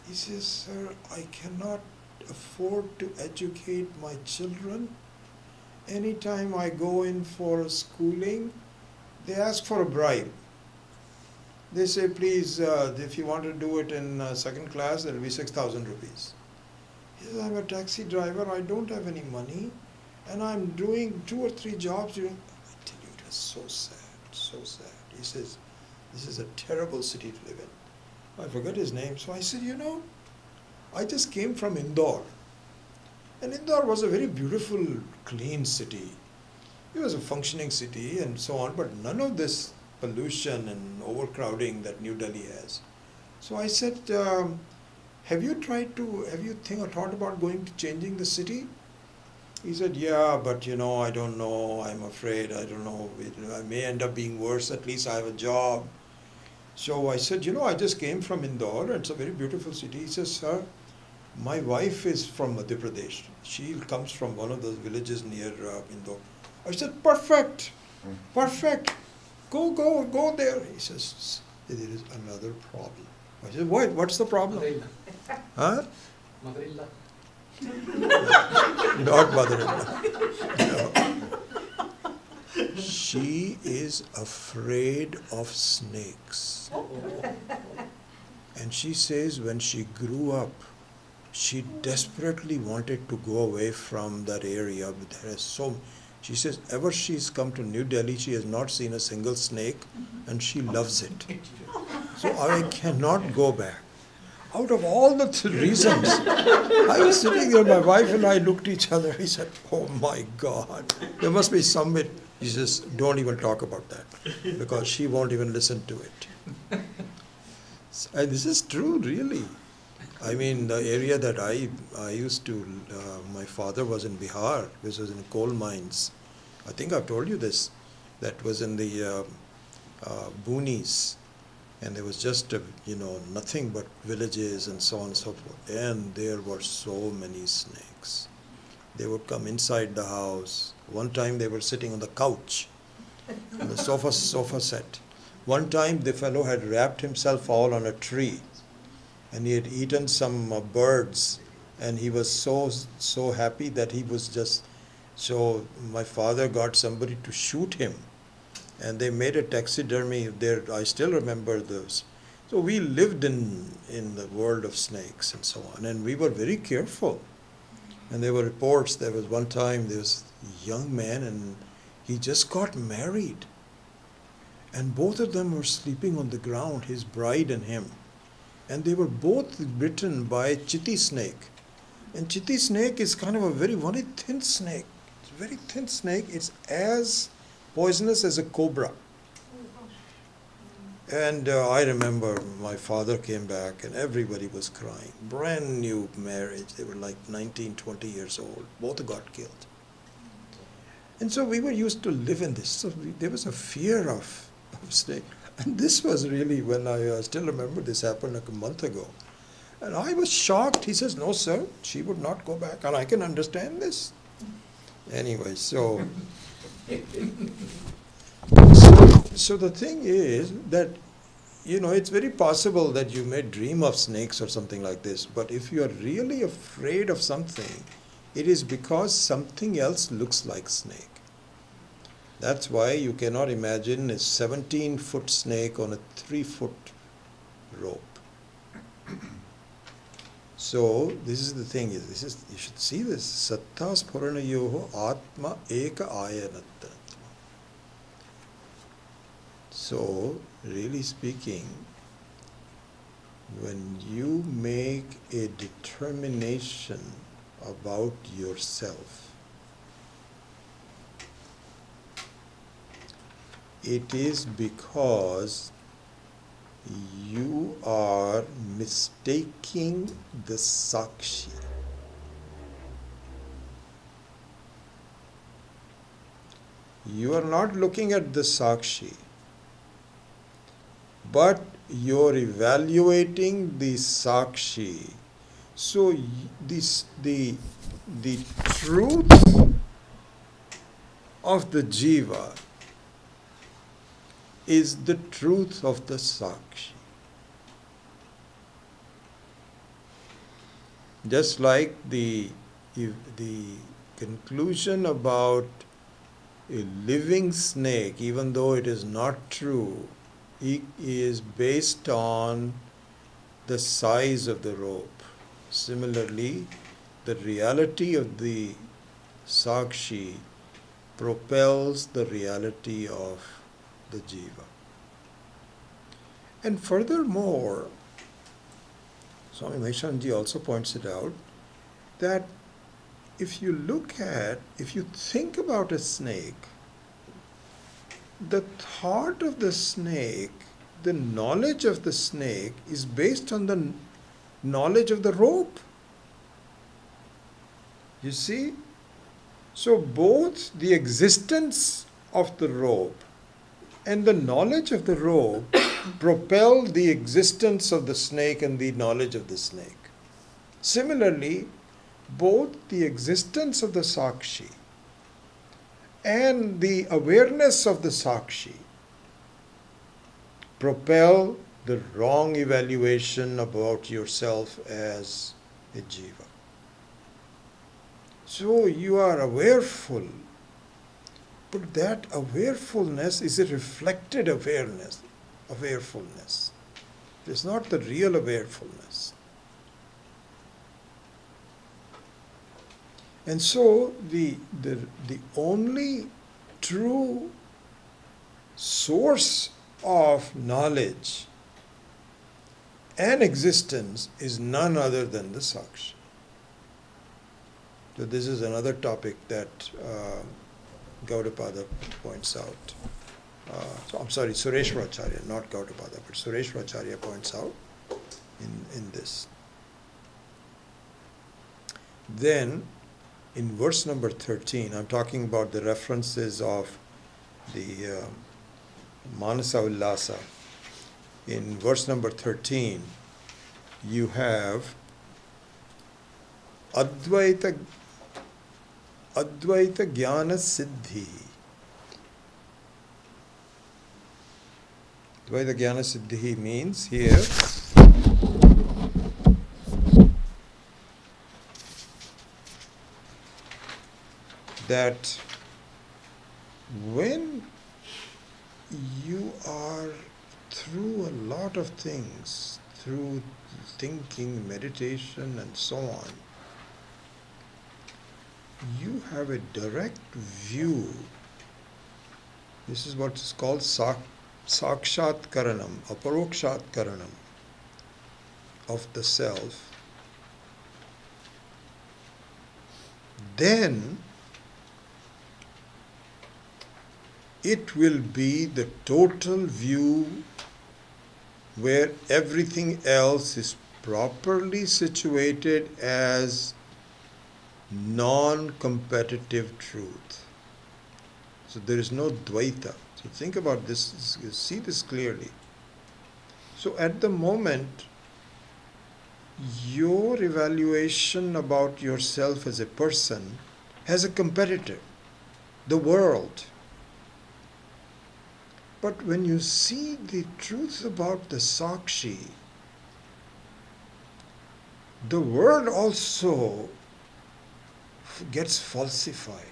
He says, sir, I cannot afford to educate my children. Anytime I go in for schooling, they ask for a bribe. They say, please, if you want to do it in second class, there will be 6,000 rupees. He says, I'm a taxi driver, I don't have any money, and I'm doing 2 or 3 jobs. I tell you, it was so sad, so sad. He says, this is a terrible city to live in. I forgot his name. So I said, I just came from Indore. And Indore was a very beautiful, clean city. It was a functioning city and so on, but none of this pollution and overcrowding that New Delhi has. So I said, have you thought about changing the city? He said, yeah, but I don't know, I'm afraid, I don't know, I may end up being worse, at least I have a job. So I said, I just came from Indore, and it's a very beautiful city. He says, sir, my wife is from Madhya Pradesh. She comes from one of those villages near Indore. I said, perfect, perfect, go there. He says, there is another problem. I said, what's the problem? Huh? Mother-in-law. Not mother-in-law. No. She is afraid of snakes. And she says when she grew up, she desperately wanted to go away from that area. But there is she says ever she's come to New Delhi, she has not seen a single snake, and she loves it. So I cannot go back. Out of all the reasons, I was sitting there, my wife and I looked at each other. He said, oh my God, there must be some bit. He says, don't even talk about that because she won't even listen to it. And this is true, really. I mean, the area that I used to, my father was in Bihar, which was in coal mines. I think I've told you this. That was in the boonies. And there was just, nothing but villages and so on and so forth. And there were so many snakes. They would come inside the house. One time they were sitting on the couch, on the sofa set. One time the fellow had wrapped himself all on a tree. And he had eaten some birds. And he was so happy that he was just... So my father got somebody to shoot him. And they made a taxidermy there. I still remember those. So we lived in the world of snakes and so on. And we were very careful. And there were reports. There was one time, there was a young man and he just got married. And both of them were sleeping on the ground, his bride and him. And they were both bitten by a chiti snake. And chiti snake is kind of a very thin snake. It's a very thin snake. It's as poisonous as a cobra. And I remember my father came back and everybody was crying. Brand new marriage. They were like 19, 20 years old. Both got killed. And so we were used to live in this. So there was a fear of snake. And this was really when I still remember this happened like a month ago. And I was shocked. He says, no, sir, she would not go back. And I can understand this. Anyway, so the thing is that, it's very possible that you may dream of snakes or something like this. But if you are really afraid of something, it is because something else looks like snake. That's why you cannot imagine a 17-foot snake on a 3-foot rope. So this is the thing. You should see this. Satta spuranayoho atma eka ayanatva. So really speaking, when you make a determination about yourself, it is because you are mistaking the Sakshi. You are not looking at the Sakshi, but you're evaluating the Sakshi. So the truth of the Jiva is the truth of the Sakshi. Just like the conclusion about a living snake, even though it is not true, it is based on the size of the rope. Similarly, the reality of the Sakshi propels the reality of the Jiva. And furthermore, Swami Maheshanji also points it out that if you think about a snake, the thought of the snake, the knowledge of the snake is based on the knowledge of the rope. You see? So both the existence of the rope and the knowledge of the rope propel the existence of the snake and the knowledge of the snake. Similarly, both the existence of the Sakshi and the awareness of the Sakshi propel the wrong evaluation about yourself as a Jiva. So you are awareful, but that awarefulness is a reflected awarefulness. It is not the real awarefulness. And so the only true source of knowledge and existence is none other than the Sakshi. So this is another topic that Gaudapada points out. Sureshwaracharya, not Gaudapada, but Sureshwaracharya points out in this. Then, in verse number 13, I'm talking about the references of the Manasa Ullasa. In verse number 13, you have Advaita Jnana Siddhi. Advaita Jnana Siddhi means here that when you are through a lot of things, through thinking, meditation, and so on, you have a direct view. This is what is called Sakshat Karanam, Aparokshat Karanam of the self. Then it will be the total view where everything else is properly situated as non-competitive truth. So there is no Dvaita. So think about this, see this clearly. So at the moment, your evaluation about yourself as a person has a competitor, the world. But when you see the truth about the Sakshi, the world also gets falsified.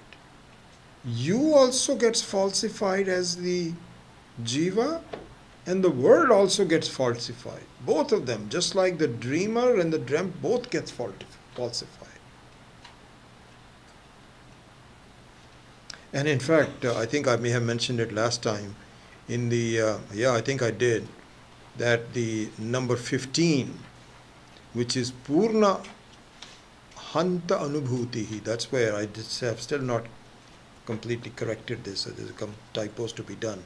You also gets falsified as the Jiva, and the world also gets falsified. Both of them, just like the dreamer and the dreamt, both get falsified. And in fact, I think I may have mentioned it last time, in the, I think I did, that the number 15, which is Purna Hanta Anubhutihi, that's where I just have still not completely corrected this, so there's some typos to be done.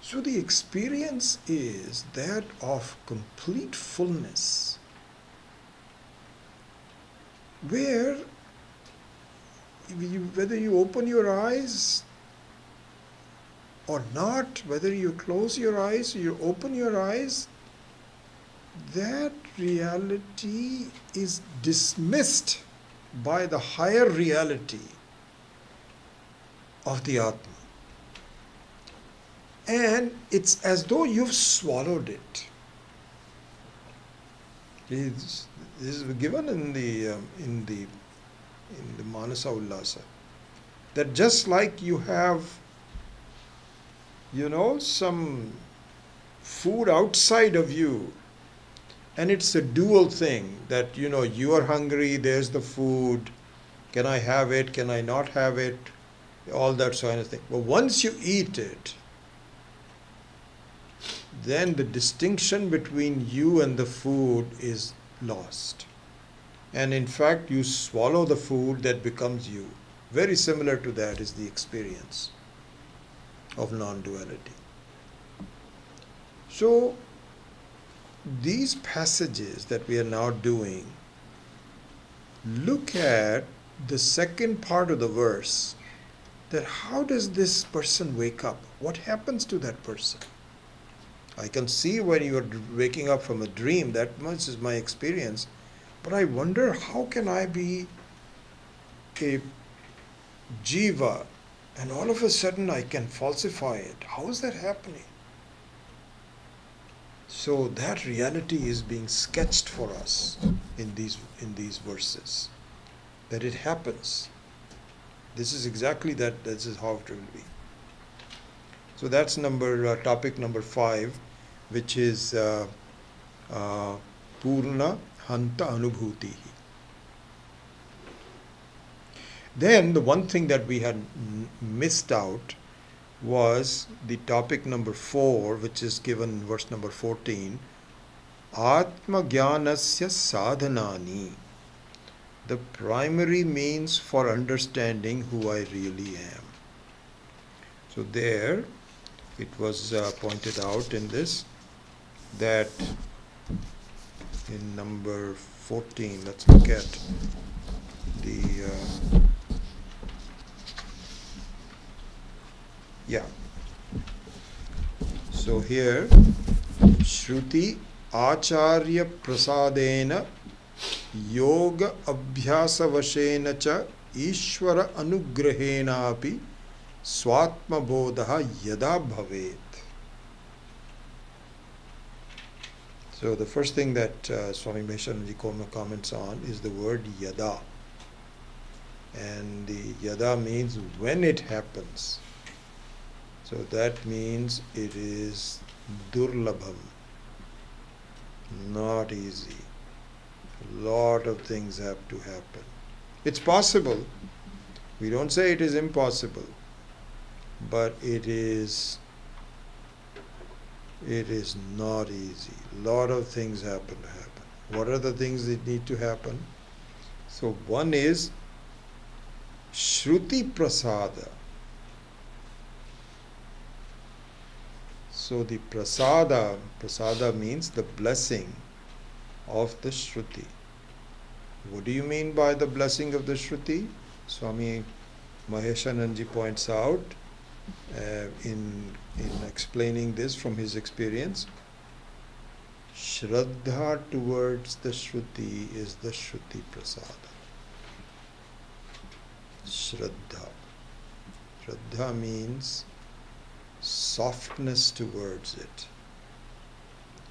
So the experience is that of complete fullness, where whether you open your eyes or not, whether you close your eyes or you open your eyes, that reality is dismissed by the higher reality of the Atma. And it's as though you've swallowed it. This is given in the Manasa Ullasa, that just like you have, some food outside of you, and it's a dual thing that, you are hungry, there's the food, can I have it, can I not have it, all that sort of thing. But once you eat it, then the distinction between you and the food is lost. And in fact, you swallow the food, that becomes you. Very similar to that is the experience of non-duality. So, these passages that we are now doing, look at the second part of the verse, that how does this person wake up? What happens to that person? I can see when you are waking up from a dream, that much is my experience, but I wonder, how can I be a jiva and all of a sudden I can falsify it? How is that happening? So that reality is being sketched for us in these verses, that it happens. This is exactly that. This is how it will be. So that's topic number 5, which is Purna Hanta Anubhuti. Then the one thing that we had missed out was the topic number 4, which is given in verse number 14, Atma Jnanasya Sadhanani. The primary means for understanding who I really am. So there it was pointed out in this that in number 14, let's look at the so here Shruti Acharya Prasadena Yoga Abhyasavashena cha Ishvara Anugrahena api Swatma Bodha Yada Bhavet. So the first thing that Swami Maheshananji comments on is the word Yada. And the Yada means when it happens. So that means it is Durlabham, not easy. A lot of things have to happen. It's possible. We don't say it is impossible. But it is not easy. A lot of things happen to happen. What are the things that need to happen? So one is Shruti Prasada. So the prasada means the blessing of the Shruti. What do you mean by the blessing of the Shruti? Swami Maheshananji points out in explaining this from his experience. Shraddha towards the Shruti is the Shruti Prasada. Shraddha. Shraddha means softness towards it.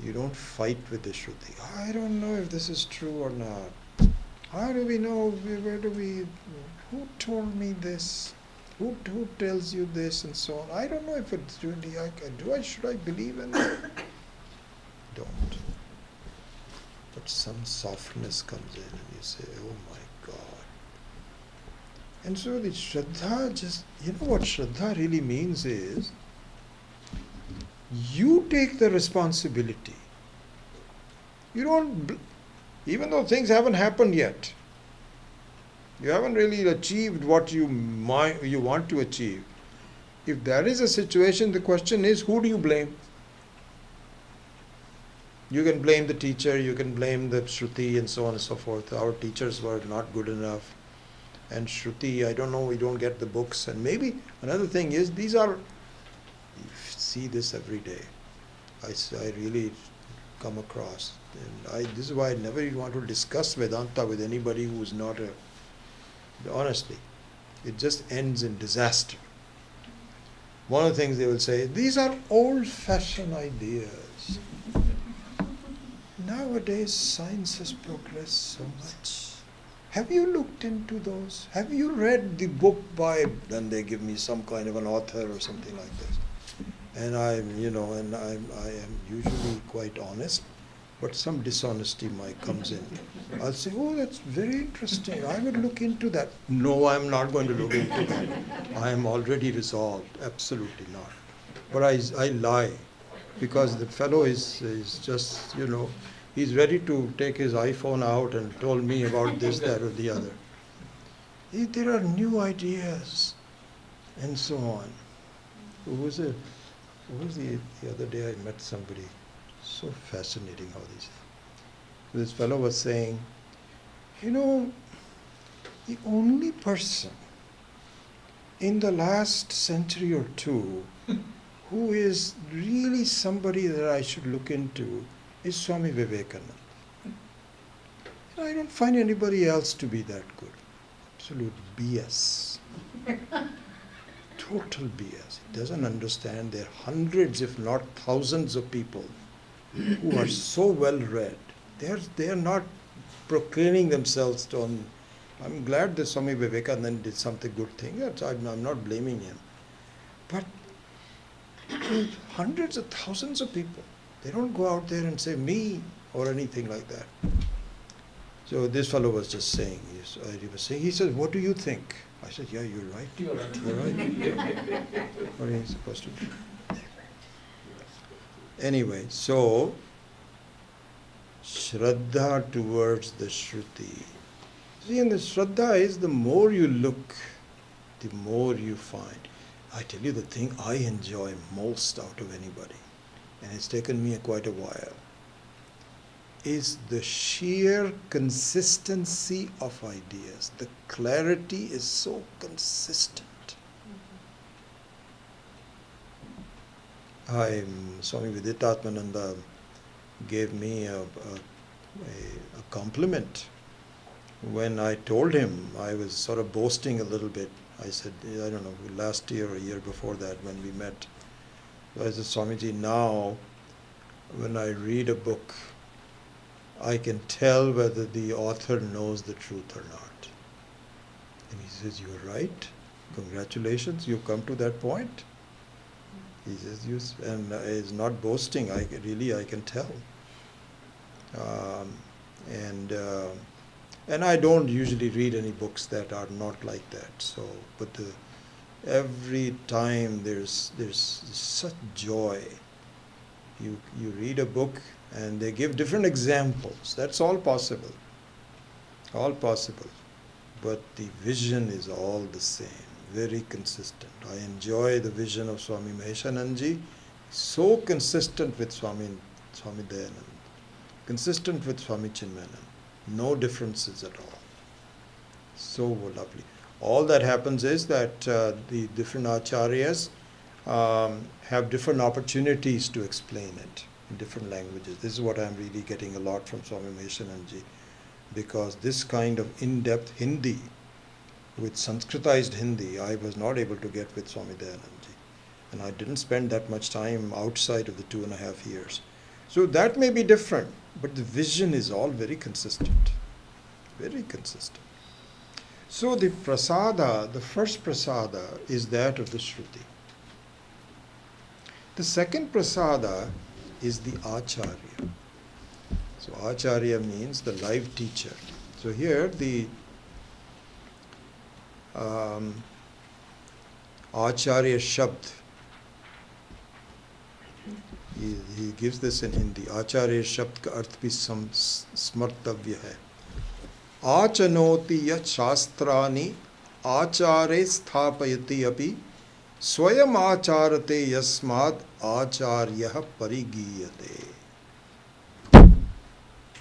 You don't fight with the Shruti. I don't know if this is true or not. How do we know? Who told me this? Who tells you this and so on? I don't know if it's really, should I believe in it? Don't. But some softness comes in and you say, oh my God. And so the Shraddha what Shraddha really means is, you take the responsibility. You don't, even though things haven't happened yet, you haven't really achieved what you want to achieve. If there is a situation, the question is, who do you blame? You can blame the teacher, you can blame the Shruti and so on and so forth. Our teachers were not good enough. And Shruti, I don't know, we don't get the books. And maybe another thing is, you see this every day. I really come across. And this is why I never even want to discuss Vedanta with anybody who is not honestly, it just ends in disaster. One of the things they will say, these are old-fashioned ideas. Nowadays, science has progressed so much. Have you looked into those? Have you read the book by, then they give me some kind of an author or something like this. And I am usually quite honest, but some dishonesty comes in. I'll say, oh, that's very interesting. I would look into that. No, I'm not going to look into that. I am already resolved. Absolutely not. But I lie, because the fellow is just, he's ready to take his iPhone out and told me about this, that, or the other. There are new ideas, and so on. Who was the other day I met somebody. So fascinating how these. This fellow was saying, the only person in the last century or two who is really somebody that I should look into is Swami Vivekananda. I don't find anybody else to be that good. Absolute BS. Total BS. He doesn't understand. There are hundreds, if not thousands of people who are so well read. They are not proclaiming themselves on. I'm glad that Swami Vivekananda did something good thing. I'm not blaming him. But hundreds of thousands of people, they don't go out there and say me or anything like that. So this fellow was just saying, he said, what do you think? I said, yeah, you're right. You're right. What are you supposed to do? Anyway, so Shraddha towards the Shruti. See, and the Shraddha is the more you look, the more you find. I tell you the thing I enjoy most out of anybody, and it's taken me quite a while, is the sheer consistency of ideas. The clarity is so consistent. Swami Viditatmananda gave me a compliment when I told him. I was sort of boasting a little bit. I said, I don't know, last year or a year before that when we met, I said, Swamiji, now when I read a book, I can tell whether the author knows the truth or not. And he says, you're right. Congratulations, you've come to that point. He says, and is not boasting. I can tell. And I don't usually read any books that are not like that. So, but every time there's such joy. You read a book and they give different examples. That's all possible. All possible. But the vision is all the same. Very consistent. I enjoy the vision of Swami Maheshananji. So consistent with Swami Dayanand. Consistent with Swami Chinmayanand. No differences at all. So lovely. All that happens is that the different acharyas have different opportunities to explain it in different languages. This is what I'm really getting a lot from Swami Maheshananji, because this kind of in-depth Hindi, with Sanskritized Hindi, I was not able to get with Swami Dayanandji. And I didn't spend that much time outside of the 2.5 years. So that may be different, but the vision is all very consistent. Very consistent. So the prasada, the first prasada is that of the Shruti. The second prasada is the Acharya. So Acharya means the live teacher. So here the Acharya Shabd, he gives this in Hindi. Acharya Shabd ka arth bhi smartavya hai. Achanoti yat shastrani achare sthapayati api swayam acharate yasmad acharyah parigiyate.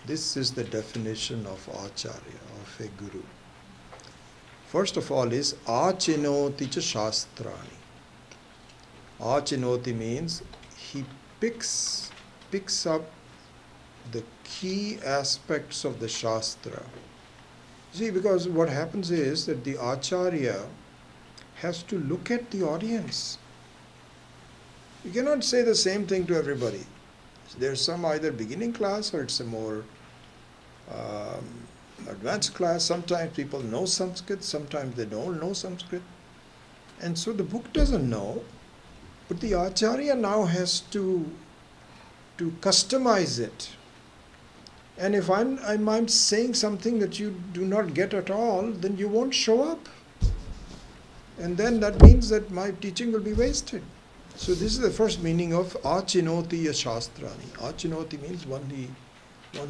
This is the definition of Acharya, of a guru. First of all is achinoti cha shastrani. Achinoti means he picks up the key aspects of the Shastra. See, because what happens is that the Acharya has to look at the audience. You cannot say the same thing to everybody. There's some either beginning class or it's a more advanced class. Sometimes people know Sanskrit, sometimes they don't know Sanskrit. And so the book doesn't know, but the Acharya now has to customize it. And if I'm saying something that you do not get at all, then you won't show up. And then that means that my teaching will be wasted. So this is the first meaning of achinoti shastrani. Achinoti means one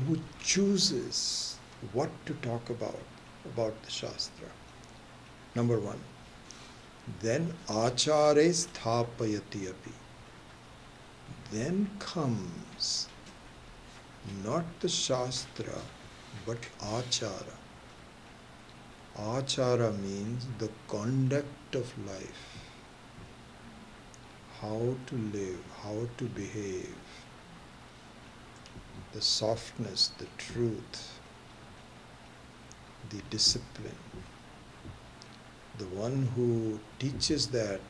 who chooses what to talk about the Shastra. Number one. Then achare sthapayati api. Then comes not the Shastra, but achara. Achara means the conduct of life. How to live, how to behave. The softness, the truth, the discipline. The one who teaches that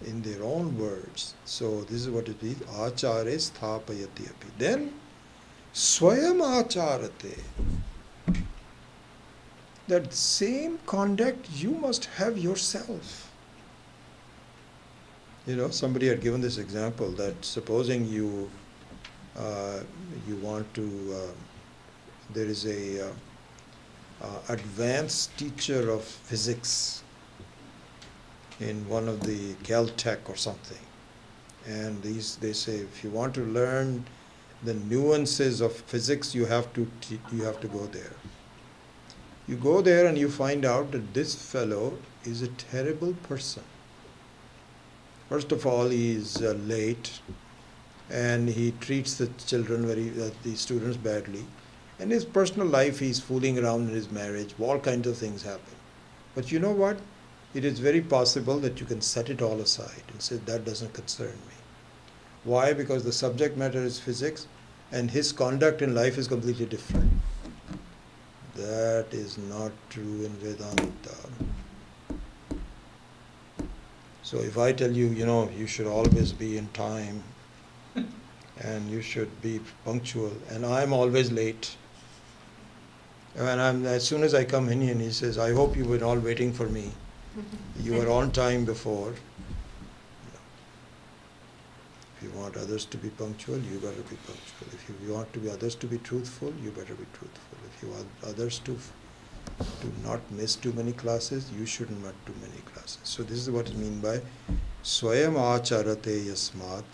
in their own words. So this is what it is. Achare sthapayati api. Then swayam acharate. That same conduct you must have yourself. You know, somebody had given this example that supposing you want to, there is a advanced teacher of physics in one of the Caltech or something, and they say if you want to learn the nuances of physics, you have to go there. You go there and you find out that this fellow is a terrible person. First of all, he is late, and he treats the students badly. In his personal life, he's fooling around in his marriage. All kinds of things happen. But you know what? It is very possible that you can set it all aside and say, that doesn't concern me. Why? Because the subject matter is physics, and his conduct in life is completely different. That is not true in Vedanta. So if I tell you, you should always be in time, and you should be punctual, and I'm always late, and as soon as I come in here and he says, I hope you were all waiting for me. You were on time before. If you want others to be punctual, you better be punctual. If you want others to be truthful, you better be truthful. If you want others to not miss too many classes, you shouldn't miss too many classes. So this is what it means by Swayam acharate yasmat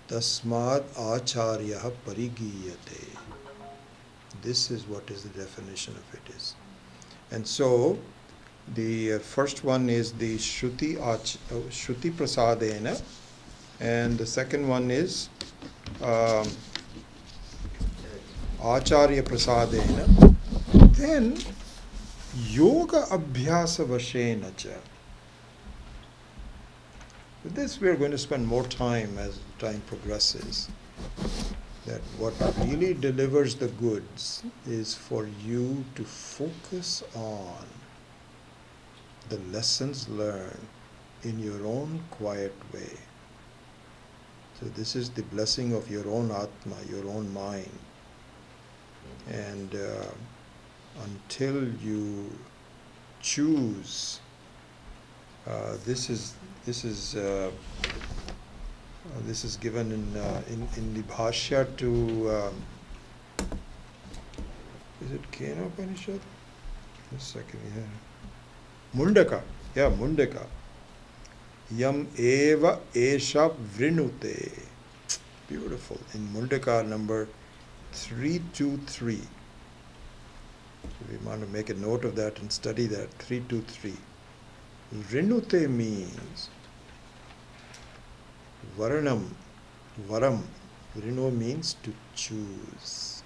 tasmad acharya parigiyate. This is what is the definition of it is. And so the first one is the Shruti Prasadena, and the second one is Acharya Prasadena. Then Yoga Abhyasa Vashena cha. With this we are going to spend more time as time progresses. That what really delivers the goods is for you to focus on the lessons learned in your own quiet way. So this is the blessing of your own Atma, your own mind. And until you choose, this is given in the Bhashya to is it Kena Upanishad? A second, yeah. Mundaka, Mundaka. Yam eva esha vrinute. Beautiful. In Mundaka number 323. So we want to make a note of that and study that. 323. Vrinute means varanam. Varam. Vrino means to choose.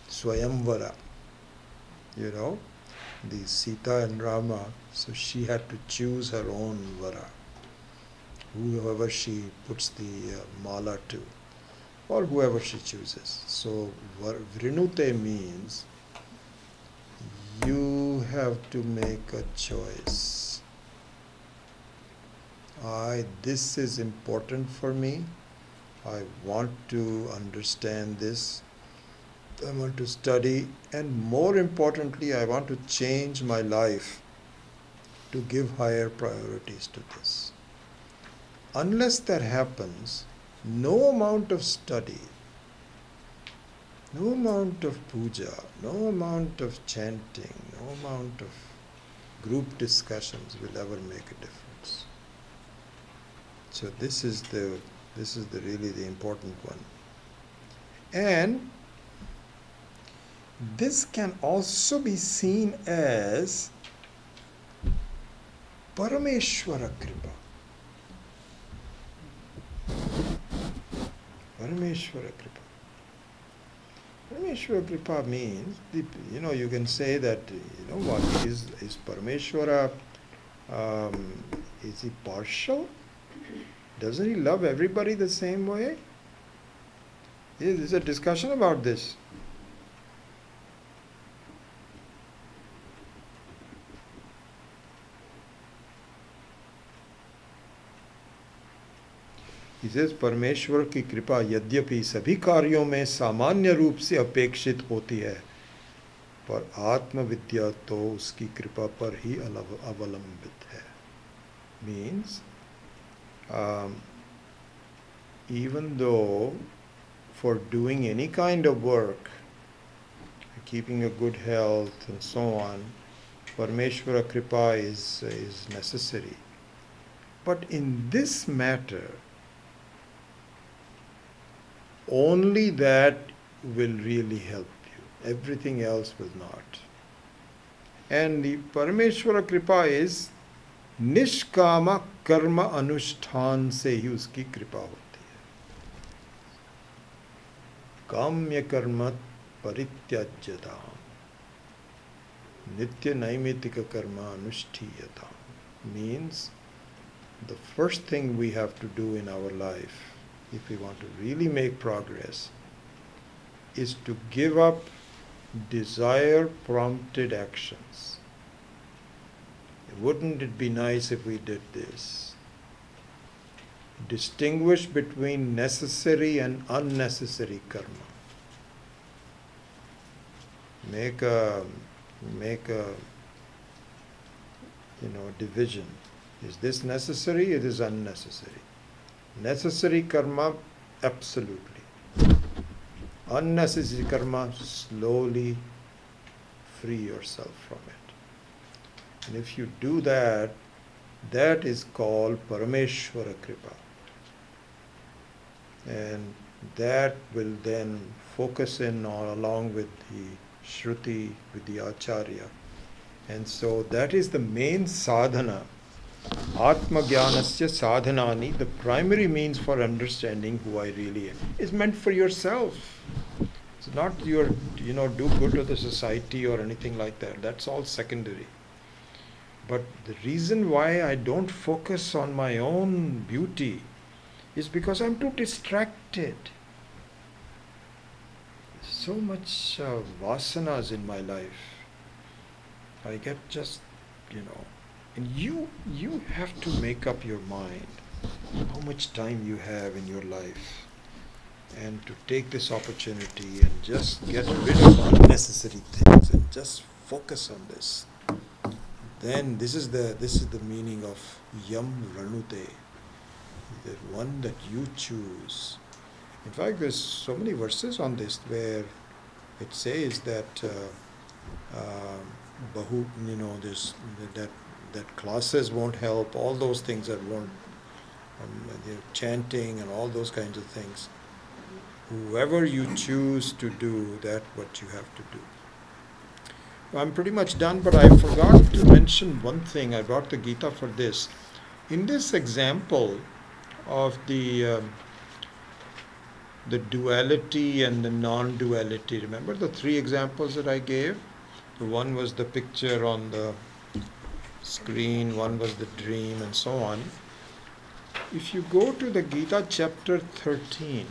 Swayamvara. The Sita and Rama, so she had to choose her own vara, whoever she puts the mala to, or whoever she chooses. So vrinute means you have to make a choice. This is important for me. I want to understand this. I want to study, and more importantly, I want to change my life to give higher priorities to this. Unless that happens, no amount of study, no amount of puja, no amount of chanting, no amount of group discussions will ever make a difference. So this is really the important one. And this can also be seen as Parameshwara Kripa. Parameshwara Kripa. Parameshwara Kripa means, you can say that, what is Parameshwara, is he partial? Doesn't he love everybody the same way? There's a discussion about this. He says, परमेश्वर की कृपा यद्यपि सभी कार्यों में सामान्य रूप से अपेक्षित होती है, पर आत्मविद्या तो उसकी कृपा पर ही अवलंबित है. Means, even though for doing any kind of work, keeping a good health and so on, Parameshwara Kripa is necessary. But in this matter, only that will really help you. Everything else will not. And the Parameshwara Kripa is निष्काम कर्म अनुष्ठान से ही उसकी कृपा होती है. काम्य कर्म परित्यज्यता नित्य नैमित्तिक कर्म अनुष्ठीयता means the first thing we have to do in our life if we want to really make progress is to give up desire prompted actions. Wouldn't it be nice if we did this? Distinguish between necessary and unnecessary karma. Make a division. Is this necessary? It is unnecessary. Necessary karma, absolutely. Unnecessary karma, slowly free yourself from it. And if you do that, that is called Parameshwara Kripa. And that will then focus in along with the Shruti, with the Acharya. And so that is the main sadhana. Atma Jnanasya sadhanani, the primary means for understanding who I really am, is meant for yourself. It's not your, do good to the society or anything like that. That's all secondary. But the reason why I don't focus on my own beauty is because I'm too distracted. So much vasanas in my life. I get just, and you have to make up your mind how much time you have in your life and to take this opportunity and just get rid of unnecessary things and just focus on this. Then this is the meaning of Yam Ranute, the one that you choose. In fact, there's so many verses on this where it says that that classes won't help, all those things that won't, chanting and all those kinds of things. Whoever you choose to do, that's what you have to do. I'm pretty much done, but I forgot to mention one thing. I brought the Gita for this. In this example of the duality and the non-duality, remember the three examples that I gave? The one was the picture on the screen, one was the dream, and so on. If you go to the Gita chapter 13,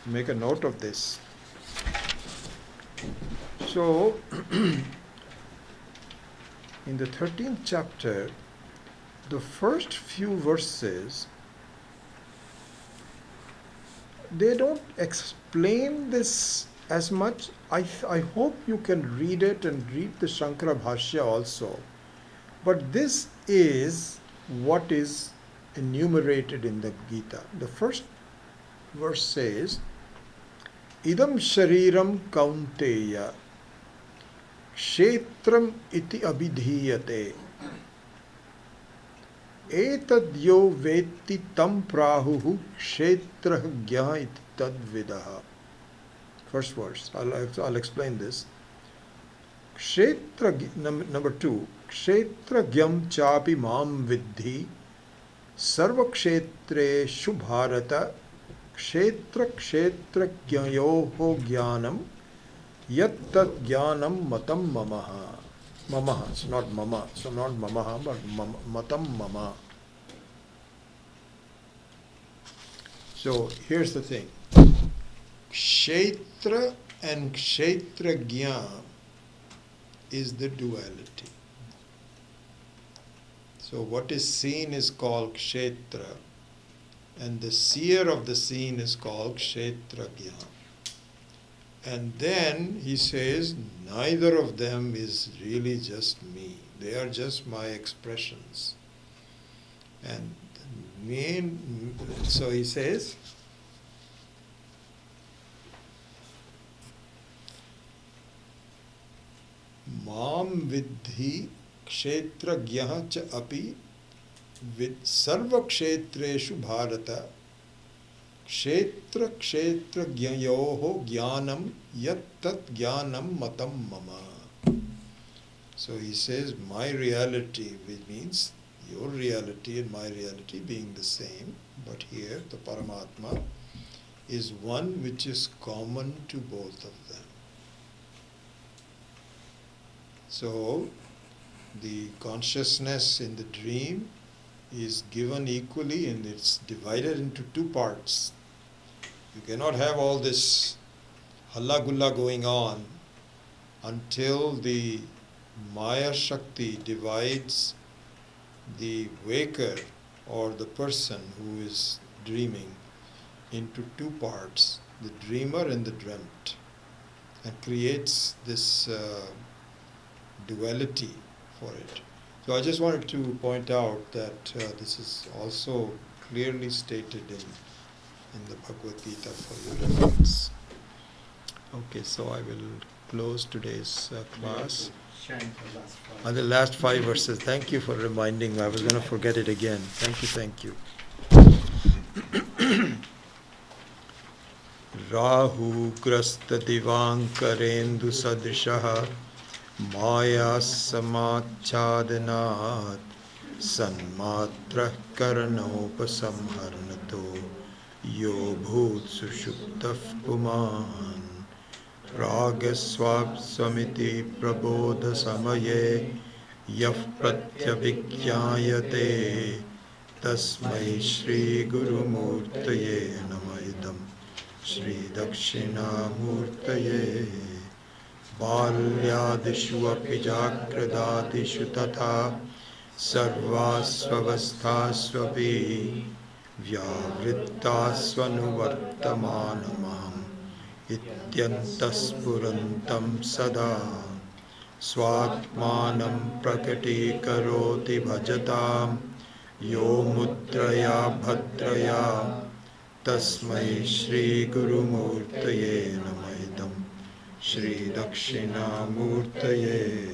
make a note of this. So, in the 13th chapter, the first few verses, they don't explain this as much. I hope you can read it and read the Shankara Bhashya also. But this is what is enumerated in the Gita. The first verse says, Idam shariram kaunteya kshetram iti abhidhiyate etadyo vetti tam prahuhu kshetrah gya iti tadvidaha. First verse, I'll explain this. Kshetra, number 2, kshetra gyam chapi mam vidhi sarva kshetreshu bharata kshetra kshetra gyayoho jnanam yat tat jnanam matam mamaha. Mamaha, it's not mama, so not mamaha, but matam mama. So here's the thing. Kshetra and kshetragya is the duality. So what is seen is called kshetra, and the seer of the seen is called kshetragya. And then he says, neither of them is really just me. They are just my expressions. And so he says, Mam vidhi kshetragyah cha api vid sarva kshetreshu bharata kshetra kshetra jnayoho jnanam yat tat jnanam matam mama. So he says, my reality, which means your reality and my reality being the same, but here the Paramatma is one which is common to both of them. So the consciousness in the dream is given equally and it's divided into two parts. You cannot have all this halla gulla going on until the Maya Shakti divides the waker or the person who is dreaming into two parts, the dreamer and the dreamt, and creates this duality for it. So I just wanted to point out that this is also clearly stated in the Bhagavad Gita for your reference. Okay, so I will close today's class. The last 5 verses. Thank you for reminding me. I was going to forget it again. Thank you, thank you. Rahu grasta divankarendu sadrishaha maya samachadanaat sanmatra karanopasamharnato yo bhut sushuptaf puman ragasvapsvamiti prabodha samaye yaf pratyabhikyayate tasmai shri guru murtaye namaidam Shri Dakshina Murtaye Balyadishu api jakradadishu tatha sarvasvavasthasvapi vyavrittasvanuvartamanamaham ityantaspurantam sada swatmanam prakati karoti bhajatam yo mudraya bhadraya Tasmai Shri Guru Murtaye Namaidam Shri Dakshina Murtaye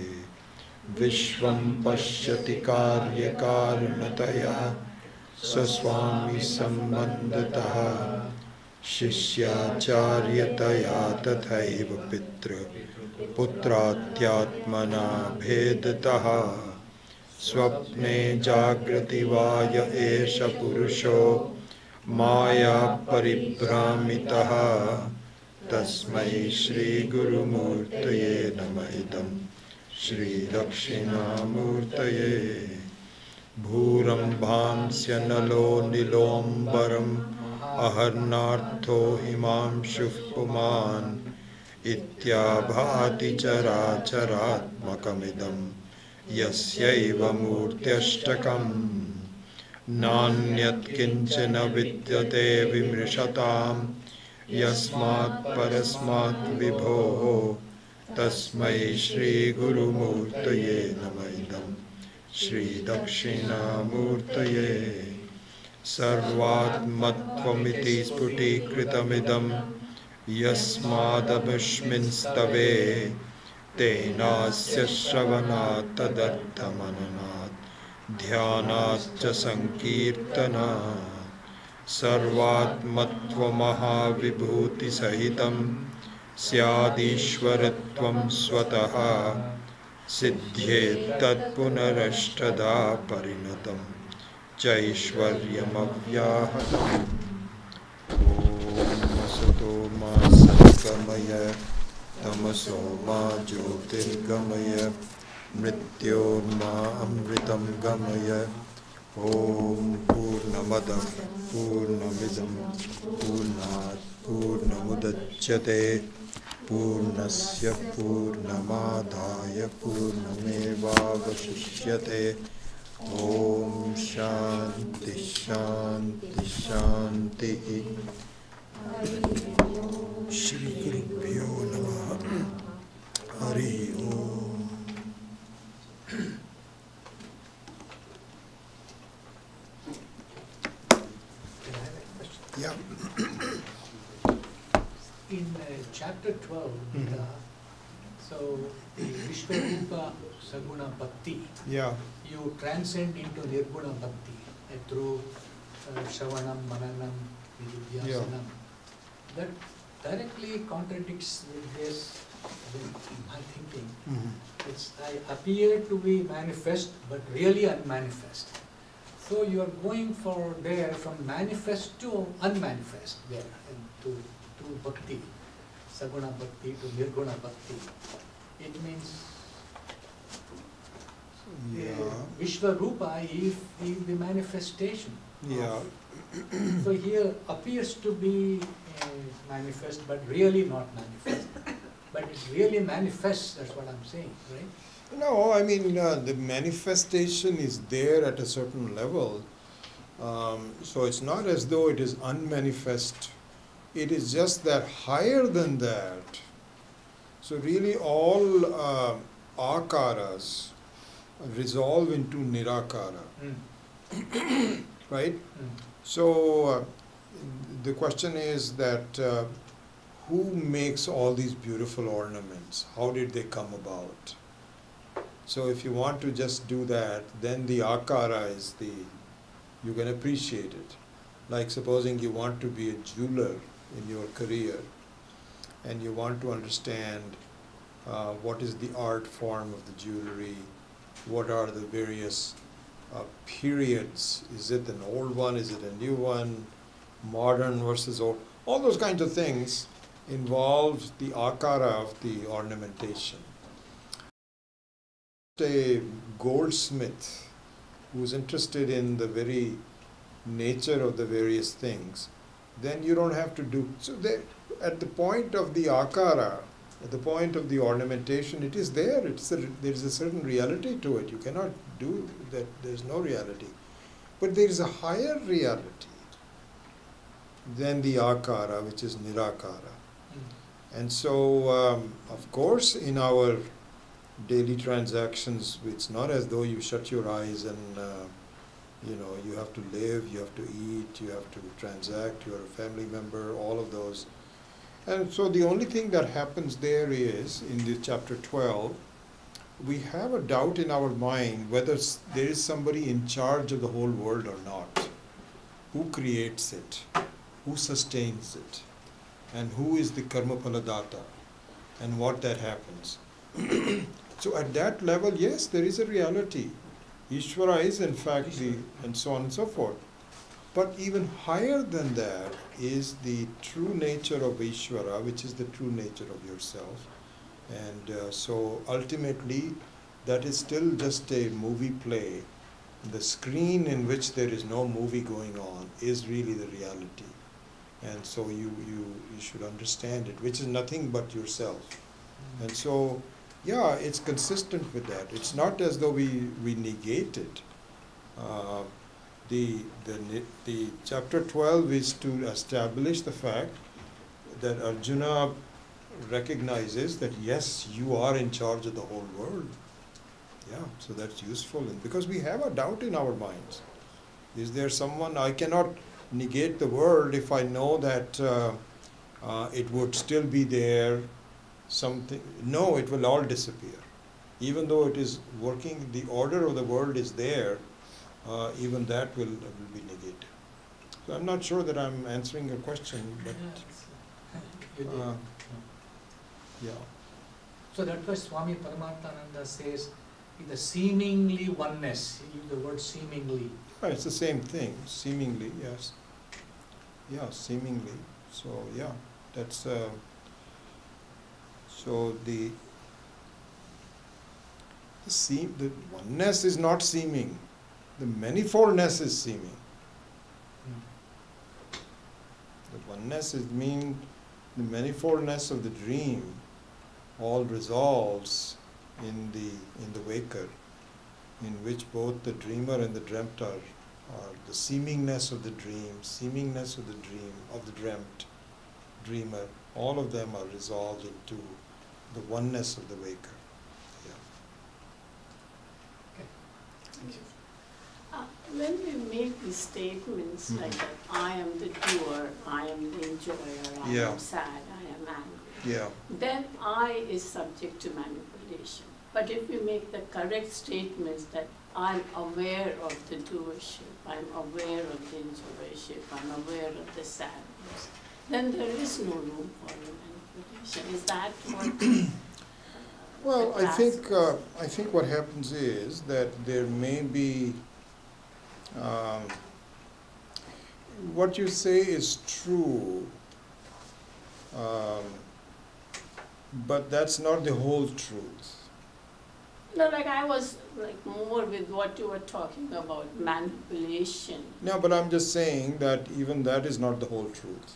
Vishvam Pashyati Karya Karanataya Saswami Sambandataha Shishyacharyataya Tathaiva Pitra Putratyatmana Bhedataha Swapne Jagrati Vaya Esha Purusho Maya paribhramitaha tasmai Shri Guru Murtaye namaidam Shri Dakshina Murtaye Bhurambhamsya nalo nilombaram aharnartho himam shufpuman ityabhati characharatmakamidam yasyaiva murtyashtakam Nanyat kinchana vidyate vimrishatam yasmat parasmat vibho tasmai Shri Guru Murtaye namaidam Shri Dakshina Murtaye Sarvatmattvamiti sputikritamidam yasmadabhishminstave tenasya shravanat tadarthamananat Dhyanatcha Sankirtana Sarvatmatva Mahavibhuti Sahitam Syadishwaratvam Swataha Siddhyet Tat Punarashtada Parinatam Chaishwaryam Avyahatam Om Asato Ma Satgamaya Tamaso Ma Jyotirgamaya Mrityorma Amritam Gamaya Om Purnamada Purnamidam Purnat Purnamudachyate Purnasya Purnamadaya Purnamevavashishyate Om Shanti Shanti Shanti Shri Gurubhyo Namaha Hari Om Yeah. In chapter 12, Gita, so the Vishwarupa Saguna Bhakti, Yeah. you transcend into Nirguna Bhakti through Shravanam, Mananam, Nididhyasanam. That directly contradicts with this, with my thinking. It's, I appear to be manifest, but really unmanifest. So you are going for there from manifest to unmanifest there, and to bhakti, saguna bhakti to nirguna bhakti. It means Vishwarupa is the manifestation. Yeah. So here appears to be manifest, but really not manifest. But it really manifests, that's what I'm saying, right? No, I mean, the manifestation is there at a certain level. So it's not as though it is unmanifest. It is just that higher than that. So really all akaras resolve into nirakara. Right? So the question is that who makes all these beautiful ornaments? How did they come about? So if you want to just do that, then the akara is you can appreciate it. Like supposing you want to be a jeweler in your career and you want to understand what is the art form of the jewelry, what are the various periods, is it an old one, is it a new one, modern versus old, all those kinds of things involve the akara of the ornamentation. A goldsmith who's interested in the very nature of the various things, then you don't have to do, so at the point of the akara, at the point of the ornamentation, it is there, there's a certain reality to it, you cannot do that, there's no reality. But there is a higher reality than the akara, which is nirakara. And so, of course, in our daily transactions, it's not as though you shut your eyes and you have to live, you have to eat, you have to transact, you're a family member, all of those. And so the only thing that happens there is, in the chapter 12, we have a doubt in our mind whether there is somebody in charge of the whole world or not. Who creates it? Who sustains it? And who is the karma phaladata? And what that happens. So at that level, yes, there is a reality. Ishvara is in fact and so on and so forth. But even higher than that is the true nature of Ishvara, which is the true nature of yourself. And so ultimately, that is still just a movie play. The screen in which there is no movie going on is really the reality. And so you should understand it, which is nothing but yourself. And so, yeah, it's consistent with that. It's not as though we negate it. The chapter 12 is to establish the fact that Arjuna recognizes that yes, you are in charge of the whole world. Yeah, so that's useful, because we have a doubt in our minds. Is there someone, I cannot negate the world if I know that it would still be there, something, no, it will all disappear. Even though it is working, the order of the world is there, even that will be negated. So I'm not sure that I'm answering your question, but yeah. So that was Swami Paramarthananda says, the seemingly oneness, he used the word seemingly. Right, it's the same thing, seemingly, yes. Yeah, seemingly. So yeah, that's so the oneness is not seeming. The manifoldness is seeming. The oneness is mean the manifoldness of the dream all resolves in the waker, in which both the dreamer and the dreamt are the seemingness of the dream, seemingness of the dream, of the dreamt dreamer, all of them are resolved into the oneness of the waker. Yeah. Okay. Thank you. When we make these statements like that, I am the doer, I am the enjoyer, I am sad, I am angry, Yeah. then I is subject to manipulation. But if we make the correct statements that I'm aware of the doership, I'm aware of the enjoyership, I'm aware of the sadness, then there is no room for manipulation. Is that what? Well, I think what happens is that there may be, what you say is true, but that's not the whole truth. No, like I was like more with what you were talking about, manipulation. No, but I'm just saying that even that is not the whole truth.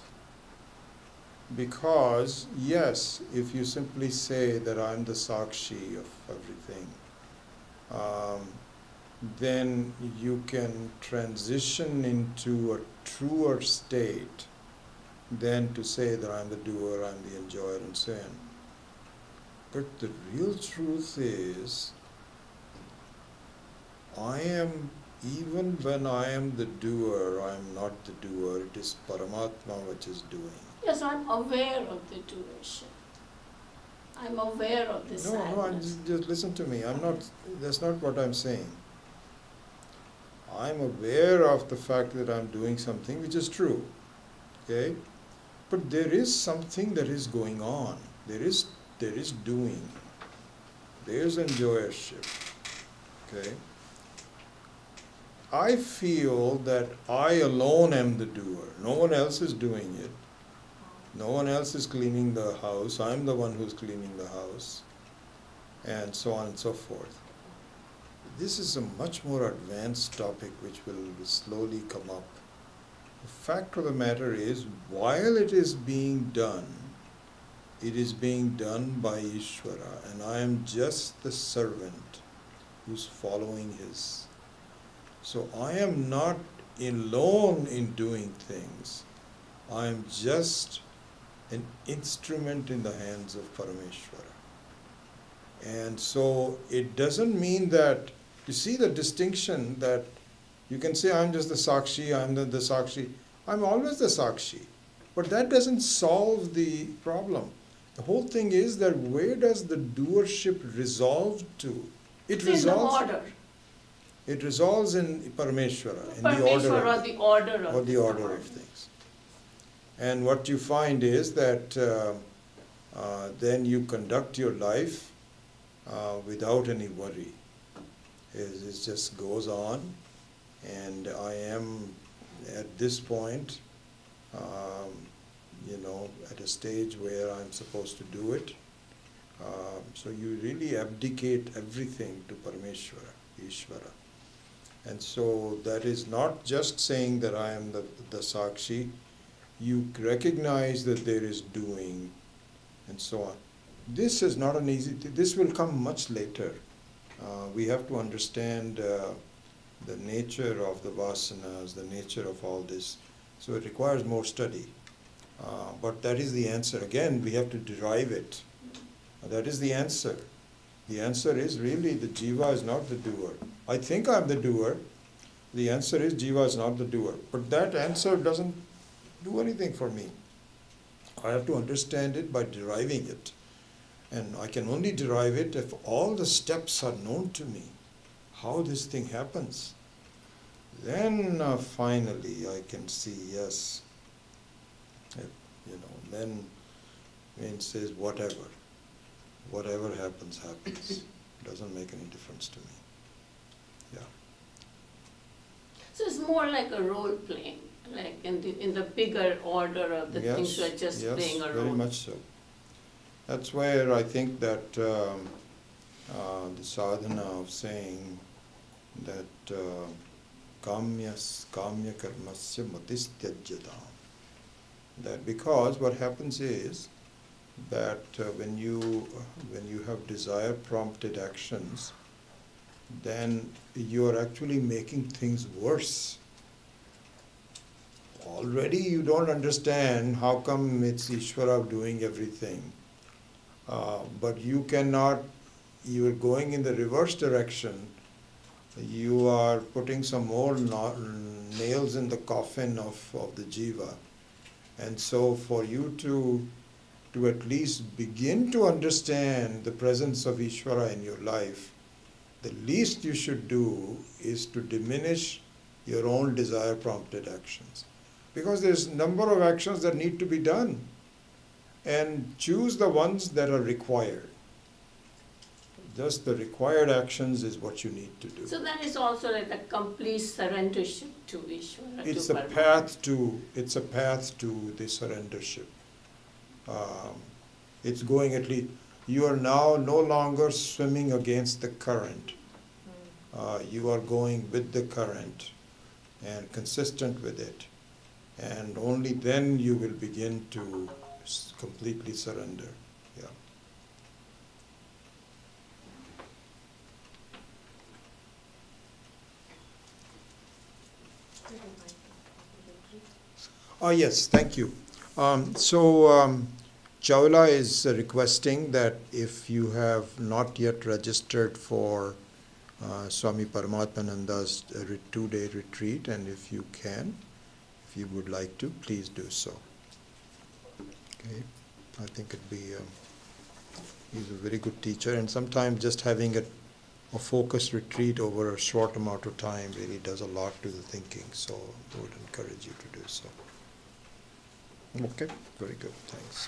Because, yes, if you simply say that I'm the Sakshi of everything, then you can transition into a truer state than to say that I'm the doer, I'm the enjoyer, and so on. But the real truth is, even when I am the doer, I am not the doer, it is Paramatma which is doing. Yes, I'm aware of the doership. I'm aware of the sadness. Just listen to me. That's not what I'm saying. I'm aware of the fact that I'm doing something which is true. Okay? But there is something that is going on. There is doing. There's enjoyership. Okay? I feel that I alone am the doer. No one else is doing it. No one else is cleaning the house. I'm the one who's cleaning the house. And so on and so forth. This is a much more advanced topic which will slowly come up. The fact of the matter is, while it is being done by Ishvara, and I am just the servant who's following his. So I am not alone in doing things. I am just an instrument in the hands of Parameshvara. And so it doesn't mean that, you see the distinction that you can say I'm just the Sakshi, I'm the Sakshi. I'm always the Sakshi. But that doesn't solve the problem. The whole thing is that where does the doership resolve to? It resolves in the order. It resolves in Parameshvara, in Parameshvara, the order of things. And what you find is that then you conduct your life without any worry. It just goes on, and I am at this point, at a stage where I'm supposed to do it. So you really abdicate everything to Parameshvara, Ishvara. And so that is not just saying that I am the Sakshi. You recognize that there is doing, and so on. This is not an easy thing. This will come much later. We have to understand the nature of the vasanas, the nature of all this. So it requires more study. But that is the answer. Again, we have to derive it. That is the answer. The answer is really the jiva is not the doer. I think I'm the doer. The answer is jiva is not the doer. But that answer doesn't do anything for me. I have to understand it by deriving it. And I can only derive it if all the steps are known to me, how this thing happens. Then finally I can see, yes, then it says whatever happens, happens. Doesn't make any difference to me. Yeah. So it's more like a role playing, like in the bigger order of the things we're just playing a role. Yes, very much so. That's where I think that the sadhana of saying that kamya karmasya matistyajyata, that because what happens is that when you have desire prompted actions, then you are actually making things worse. Already you don't understand how come it's Ishvara doing everything. But you are going in the reverse direction. You are putting some more nails in the coffin of the jiva. And so for you to to at least begin to understand the presence of Ishvara in your life, the least you should do is to diminish your own desire-prompted actions. Because there's a number of actions that need to be done, and choose the ones that are required. Just the required actions is what you need to do. So that is also like a complete surrendership to Ishvara. It's to a Paramahansa. path to the surrendership. It's going at least, you are now no longer swimming against the current. You are going with the current and consistent with it. And only then you will begin to completely surrender. Yeah. Yes, thank you. Chawla is requesting that if you have not yet registered for Swami Paramatmananda's 2-day retreat, and if you can, if you would like to, please do so. Okay, I think it'd be, he's a very good teacher, and sometimes just having a focused retreat over a short amount of time really does a lot to the thinking, so I would encourage you to do so. Okay, very good, thanks.